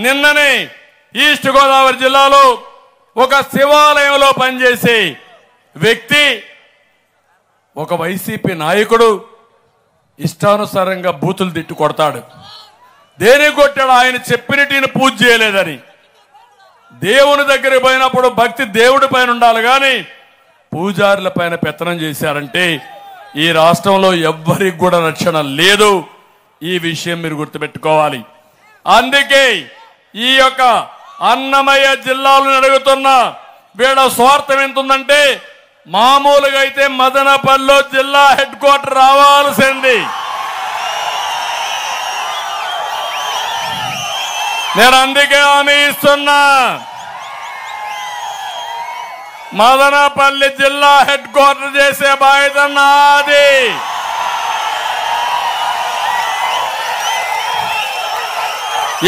నిన్ననే ఈస్ట్ గోదావరి జిల్లాలో ఒక శివాలయంలో పనిచేసే వ్యక్తి, ఒక వైసీపీ నాయకుడు ఇష్టానుసారంగా బూతులు తిట్టి కొడతాడు. దేనికి కొట్టాడు? ఆయన చెప్పినట్టు పూజ చేయలేదని. దేవుని దగ్గరికి పోయినప్పుడు భక్తి దేవుడి పైన ఉండాలి కానీ పూజారుల పైన పెత్తనం చేశారంటే ఈ రాష్ట్రంలో ఎవ్వరికి కూడా రక్షణ లేదు. ఈ విషయం మీరు గుర్తుపెట్టుకోవాలి. అందుకే ఈ యొక్క అన్నమయ్య జిల్లాలను అడుగుతున్న వీళ్ళ స్వార్థం ఎంత ఉందంటే, మామూలుగా అయితే మదనపల్లిలో జిల్లా హెడ్ క్వార్టర్ రావాల్సింది. నేను అందుకే హామీ ఇస్తున్నా, మదనపల్లి జిల్లా హెడ్ క్వార్టర్ చేసే బాధ్యత నాది.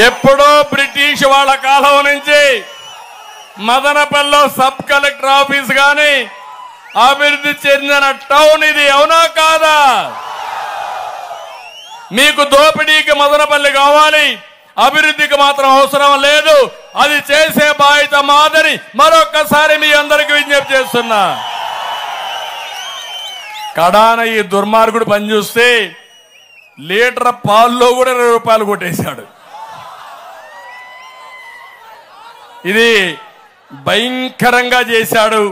ఎప్పుడో బ్రిటిష్ వాళ్ళ కాలం నుంచి మదనపల్లిలో సబ్ కలెక్టర్ ఆఫీస్ గాని అభివృద్ధి చెందిన టౌన్ ఇది. అవునా కాదా? మీకు దోపిడీకి మదనపల్లి కావాలి, అభివృద్ధికి మాత్రం అవసరం లేదు. అది చేసే బాధ్యత మాదని మరొక్కసారి మీ అందరికీ విజ్ఞప్తి చేస్తున్నా. కడాన ఈ దుర్మార్గుడు పనిచేస్తే లీటర్ పాల్లో కూడా 20 రూపాయలు కొట్టేశాడు. ఇది భయంకరంగా చేశాడు.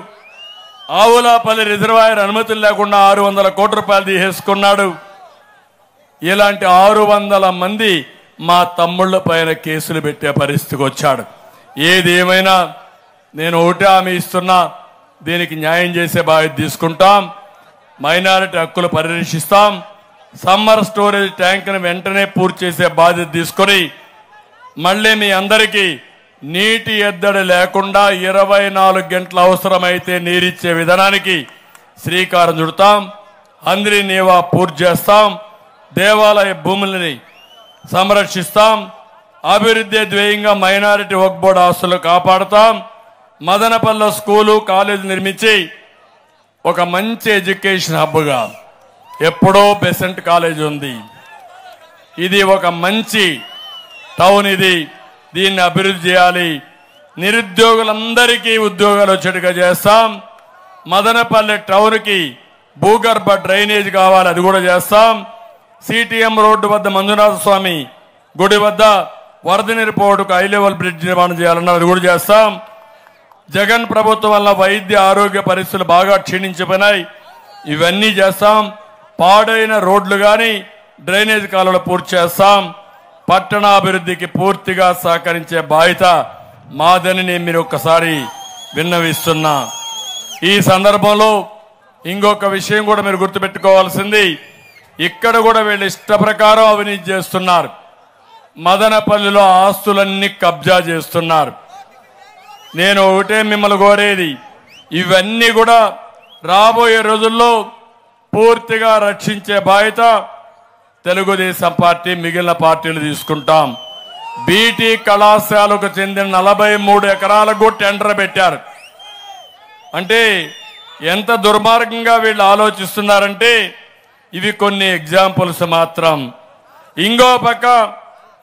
ఆవులాపల్లి రిజర్వాయర్ అనుమతులు లేకుండా 600 కోట్ల రూపాయలు తీసేసుకున్నాడు. ఇలాంటి 600 మంది మా తమ్ముళ్ళ పైన కేసులు పెట్టే పరిస్థితికి వచ్చాడు. ఏది ఏమైనా నేను ఒకటే హామీ ఇస్తున్నా, దీనికి న్యాయం చేసే బాధ్యత తీసుకుంటాం. మైనారిటీ హక్కులు పరిరక్షిస్తాం. సమ్మర్ స్టోరేజ్ ట్యాంక్ను వెంటనే పూర్తి చేసే బాధ్యత తీసుకొని మళ్ళీ మీ అందరికీ నీటి ఎద్దడి లేకుండా 24 గంటల అవసరమైతే నీరిచ్చే విధానానికి శ్రీకారం చుడతాం. అందరి నీవా పూర్తి చేస్తాం. దేవాలయ భూములని సంరక్షిస్తాం. అభివృద్ధి ధ్యేయంగా మైనారిటీ వక్ఫ్ బోర్డు ఆస్తులు కాపాడుతాం. మదనపల్లి స్కూలు కాలేజీ నిర్మించి ఒక మంచి ఎడ్యుకేషన్ హబ్గా, ఎప్పుడో బెసెంట్ కాలేజ్ ఉంది, ఇది ఒక మంచి టౌన్. ఇది దీన్ని అభివృద్ధి చేయాలి. నిరుద్యోగులందరికీ ఉద్యోగాలు వచ్చేట్టుగా చేస్తాం. మదనపల్లి టౌన్కి భూగర్భ డ్రైనేజ్ కావాలి, అది కూడా చేస్తాం. సిటిఎం రోడ్డు వద్ద మంజునాథ స్వామి గుడి వద్ద వరద నీరు పోటుకు హై లెవెల్ బ్రిడ్జ్ నిర్మాణం చేయాలన్నారు, అది కూడా చేస్తాం. జగన్ ప్రభుత్వం వల్ల వైద్య ఆరోగ్య పరిస్థితులు బాగా క్షీణించిపోయినాయి, ఇవన్నీ చేస్తాం. పాడైన రోడ్లు కానీ డ్రైనేజ్ కాలువలు పూర్తి చేస్తాం. పట్టణాభివృద్ధికి పూర్తిగా సహకరించే బాధ్యత మాదని నేను మీరు ఒక్కసారి విన్నవిస్తున్నా. ఈ సందర్భంలో ఇంకొక విషయం కూడా మీరు గుర్తుపెట్టుకోవాల్సింది, ఇక్కడ కూడా వీళ్ళు ఇష్ట ప్రకారం అవినీతి చేస్తున్నారు. మదనపల్లిలో ఆస్తులన్నీ కబ్జా చేస్తున్నారు. నేను ఒకటే మిమ్మల్ని కోరేది, ఇవన్నీ కూడా రాబోయే రోజుల్లో పూర్తిగా రక్షించే బాధ్యత తెలుగుదేశం పార్టీ, మిగిలిన పార్టీలు తీసుకుంటాం. బీటీ కళాశాలకు చెందిన 43 ఎకరాలకు టెండర్ పెట్టారు. అంటే ఎంత దుర్మార్గంగా వీళ్ళు ఆలోచిస్తున్నారంటే ఇవి కొన్ని ఎగ్జాంపుల్స్ మాత్రం. ఇంకో పక్క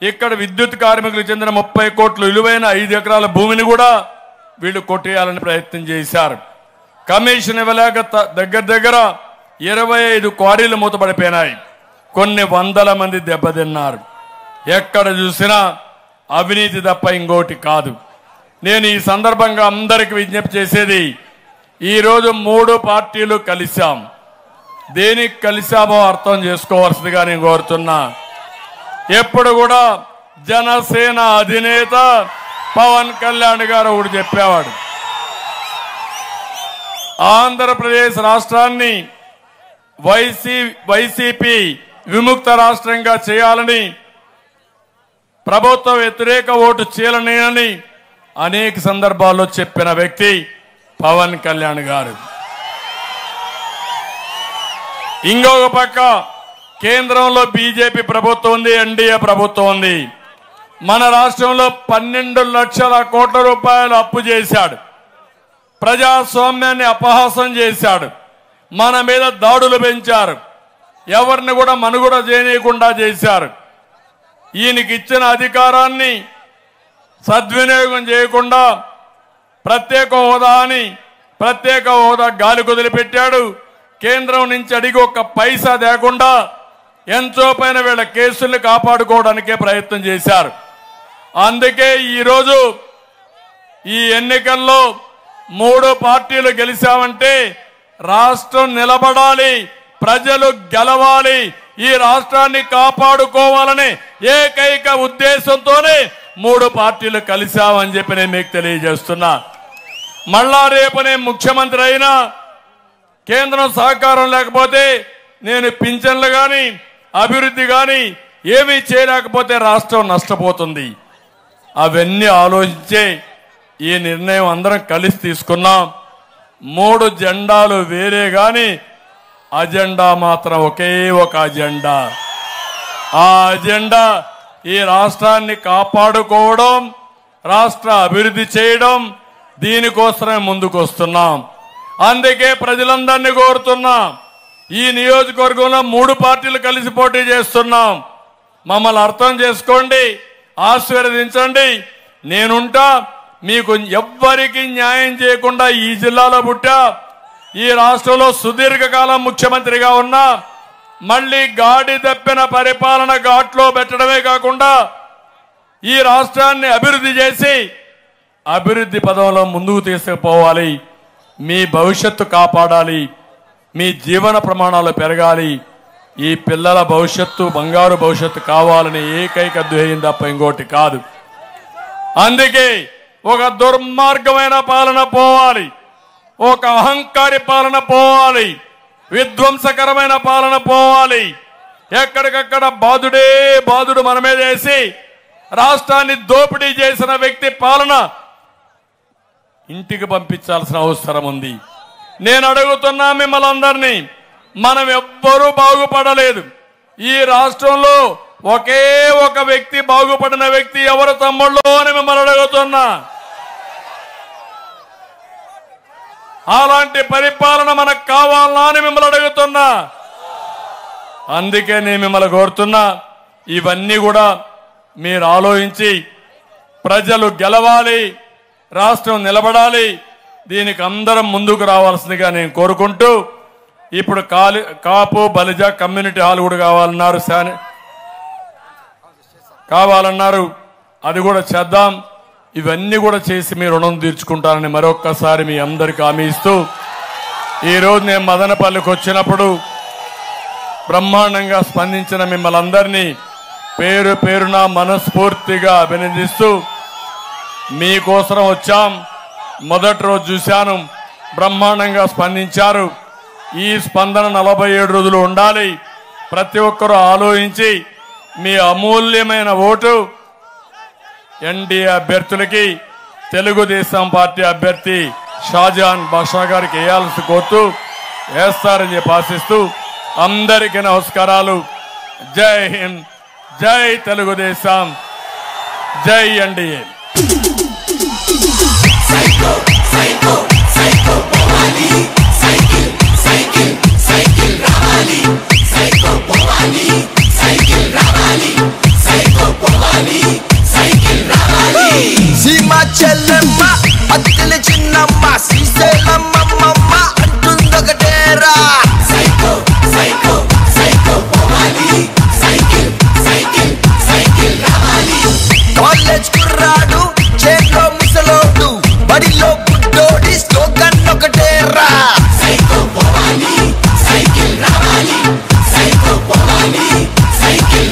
ఇక్కడ విద్యుత్ కార్మికులకు చెందిన 30 కోట్ల విలువైన 5 ఎకరాల భూమిని కూడా వీళ్ళు కొట్టేయాలని ప్రయత్నం చేశారు. కమిషన్ ఇవ్వలేక దగ్గర 25 క్వారీలు మూతపడిపోయినాయి. కొన్ని వందల మంది దెబ్బతిన్నారు. ఎక్కడ చూసినా అవినీతి తప్ప ఇంకోటి కాదు. నేను ఈ సందర్భంగా అందరికి విజ్ఞప్తి చేసేది, ఈరోజు 3 పార్టీలు కలిశాం. దేనికి కలిశామో అర్థం చేసుకోవాల్సిందిగా నేను కోరుతున్నా. ఎప్పుడు కూడా జనసేన అధినేత పవన్ కళ్యాణ్ గారు ఒకటి చెప్పేవాడు, ఆంధ్రప్రదేశ్ రాష్ట్రాన్ని వైసీపీ విముక్త రాష్ట్రంగా చేయాలని, ప్రభుత్వ వ్యతిరేక ఓటు చీలనేనని అనేక సందర్భాల్లో చెప్పిన వ్యక్తి పవన్ కళ్యాణ్ గారు. ఇంకొక పక్క కేంద్రంలో బీజేపీ ప్రభుత్వం ఉంది, ఎన్డీఏ ప్రభుత్వం ఉంది. మన రాష్ట్రంలో 12 లక్షల కోట్ల రూపాయలు అప్పు చేశాడు. ప్రజాస్వామ్యాన్ని అపహాసం చేశాడు. మన మీద దాడులు పెంచారు. ఎవరిని కూడా మనుగడ చేయనీయకుండా చేశారు. ఈయనకి ఇచ్చిన అధికారాన్ని సద్వినియోగం చేయకుండా ప్రత్యేక హోదా గాలి కుదిలిపెట్టాడు. కేంద్రం నుంచి అడిగి ఒక్క పైసా లేకుండా ఎంతో పైన వీళ్ళ కేసుల్ని కాపాడుకోవడానికే ప్రయత్నం చేశారు. అందుకే ఈరోజు ఈ ఎన్నికల్లో 3 పార్టీలు గెలిచామంటే రాష్ట్రం నిలబడాలి, ప్రజలు గెలవాలి, ఈ రాష్ట్రాన్ని కాపాడుకోవాలనే ఏకైక ఉద్దేశంతోనే 3 పార్టీలు కలిశామని చెప్పి నేను మీకు తెలియజేస్తున్నా. మళ్ళా రేపు నేను ముఖ్యమంత్రి అయినా కేంద్రం సహకారం లేకపోతే నేను పింఛన్లు కానీ అభివృద్ధి కానీ ఏమీ చేయలేకపోతే రాష్ట్రం నష్టపోతుంది. అవన్నీ ఆలోచించే ఈ నిర్ణయం అందరం కలిసి తీసుకున్నాం. 3 జెండాలు వేరే గాని అజెండా మాత్రం ఒకే ఒక అజెండా. ఆ అజెండా ఈ రాష్ట్రాన్ని కాపాడుకోవడం, రాష్ట్ర అభివృద్ధి చేయడం. దీనికోసమే ముందుకు వస్తున్నాం. అందుకే ప్రజలందరినీ కోరుతున్నాం. ఈ నియోజకవర్గంలో 3 పార్టీలు కలిసి పోటీ చేస్తున్నాం. మమ్మల్ని అర్థం చేసుకోండి, ఆశీర్వదించండి. నేనుంటా. మీకు ఎవ్వరికి న్యాయం చేయకుండా ఈ జిల్లాలో పుట్టా, ఈ రాష్ట్రంలో సుదీర్ఘకాలం ముఖ్యమంత్రిగా ఉన్నా. మళ్ళీ గాడి తప్పిన పరిపాలన ఘాట్లో పెట్టడమే కాకుండా ఈ రాష్ట్రాన్ని అభివృద్ధి చేసి అభివృద్ధి పదంలో ముందుకు తీసుకుపోవాలి. మీ భవిష్యత్తు కాపాడాలి, మీ జీవన ప్రమాణాలు పెరగాలి, ఈ పిల్లల భవిష్యత్తు బంగారు భవిష్యత్తు కావాలని ఏకైక ధ్యేయం తప్ప ఇంకోటి కాదు. అందుకే ఒక దుర్మార్గమైన పాలన పోవాలి, ఒక అహంకారి పాలన పోవాలి, విధ్వంసకరమైన పాలన పోవాలి. ఎక్కడికక్కడ బాధుడు మన మీద వేసి రాష్ట్రాన్ని దోపిడీ చేసిన వ్యక్తి పాలన ఇంటికి పంపించాల్సిన అవసరం ఉంది. నేను అడుగుతున్నా మిమ్మల్ని అందరినీ, మనం ఎవ్వరూ బాగుపడలేదు. ఈ రాష్ట్రంలో ఒకే ఒక వ్యక్తి బాగుపడిన వ్యక్తి ఎవరు తమ్ముళ్ళు అని మిమ్మల్ని అడుగుతున్నా. అలాంటి పరిపాలన మనకు కావాలా అని మిమ్మల్ని అడుగుతున్నా. అందుకే నేను మిమ్మల్ని కోరుతున్నా, ఇవన్నీ కూడా మీరు ఆలోచించి ప్రజలు గెలవాలి, రాష్ట్రం నిలబడాలి, దీనికి అందరం ముందుకు రావాల్సిందిగా నేను కోరుకుంటూ, ఇప్పుడు కాపు బలిజ కమ్యూనిటీ హాల్ కూడా కావాలన్నారు, అది కూడా చేద్దాం. ఇవన్నీ కూడా చేసి మీ రుణం తీర్చుకుంటానని మరొక్కసారి మీ అందరికీ హామీ ఇస్తూ, ఈరోజు నేను మదనపల్లికి వచ్చినప్పుడు బ్రహ్మాండంగా స్పందించిన మిమ్మల్ని అందరినీ పేరు పేరున మనస్ఫూర్తిగా అభినందిస్తూ, మీకోసం వచ్చాం. మొదటి రోజు చూశాను, బ్రహ్మాండంగా స్పందించారు. ఈ స్పందన 47 రోజులు ఉండాలి. ప్రతి ఒక్కరూ ఆలోచించి మీ అమూల్యమైన ఓటు ఎన్డీఏ అభ్యర్థులకి, తెలుగుదేశం పార్టీ అభ్యర్థి షాజహాన్ బాషా గారికి వేయాల్సి కోరుతూ వేస్తారని చెప్పి ఆశిస్తూ అందరికీ నమస్కారాలు. జై హింద్, జై తెలుగుదేశం, జై ఎన్డీఏ. సీమా చెల్లెమ్మ అత్తల చిన్నమ్మ శ్రీశైలమ్మ అంటుందొకటేరా. సైకో సైకో సైకో పోవాలి, సైకిల్ సైకిల్ సైకిల్ రావాలి. కాలేజ్ కుర్రాడు, చేతిలో ముసలోడు, బడిలో బుడ్డోడి స్లోగన్ ఒకటేరా. సైకో పోవాలి, సైకిల్ రావాలి, సైకో పోవాలి, సైకిల్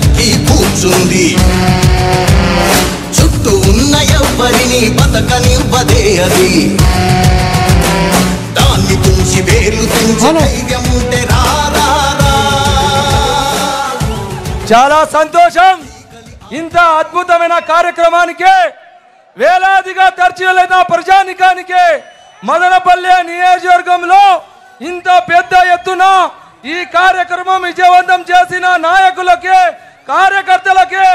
గద్దెనెక్కి కూర్చుంది చుట్టూ ఉన్న ఎవ్వరిని బతకనివ్వదే అది దాన్ని తుంచి వేలు తుంచి ధైర్యం ఉంటే చాలా సంతోషం. ఇంత అద్భుతమైన కార్యక్రమానికి వేలాదిగా తరచివెళ్ళిన ప్రజానికానికి మదనపల్లె నియోజకవర్గంలో ఇంత పెద్ద ఎత్తున ఈ కార్యక్రమం విజయవంతం చేసిన నాయకులకి, కార్యకర్తలకి,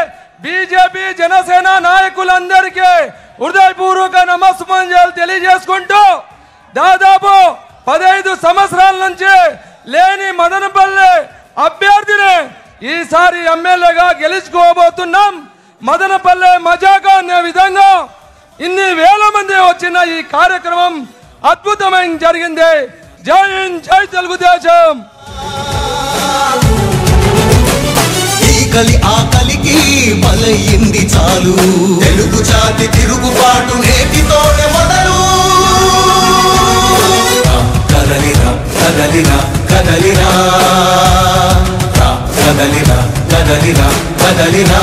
బీజేపీ జనసేన నాయకులందరికీ హృదయపూర్వక నమస్సుమాంజలు తెలియజేసుకుంటూ దాదాపు 15 సంవత్సరాల నుంచి లేని మదనపల్లె అభ్యర్థిని ఈసారి ఎమ్మెల్యేగా గెలుచుకోబోతున్నాం. మదనపల్లె మజాగా అనే విధంగా ఇన్ని వేల మంది వచ్చిన ఈ కార్యక్రమం అద్భుతమైన జరిగింది. జై హింద్, జై తెలుగుదేశం. కలి ఆకలికి బలయింది చాలు తెలుగు జాతి తిరుగుబాటు నేటితోనే మొదలు కదలిరా కదలిరా కదలిరా కదలిరా కదలిరా కదలిరా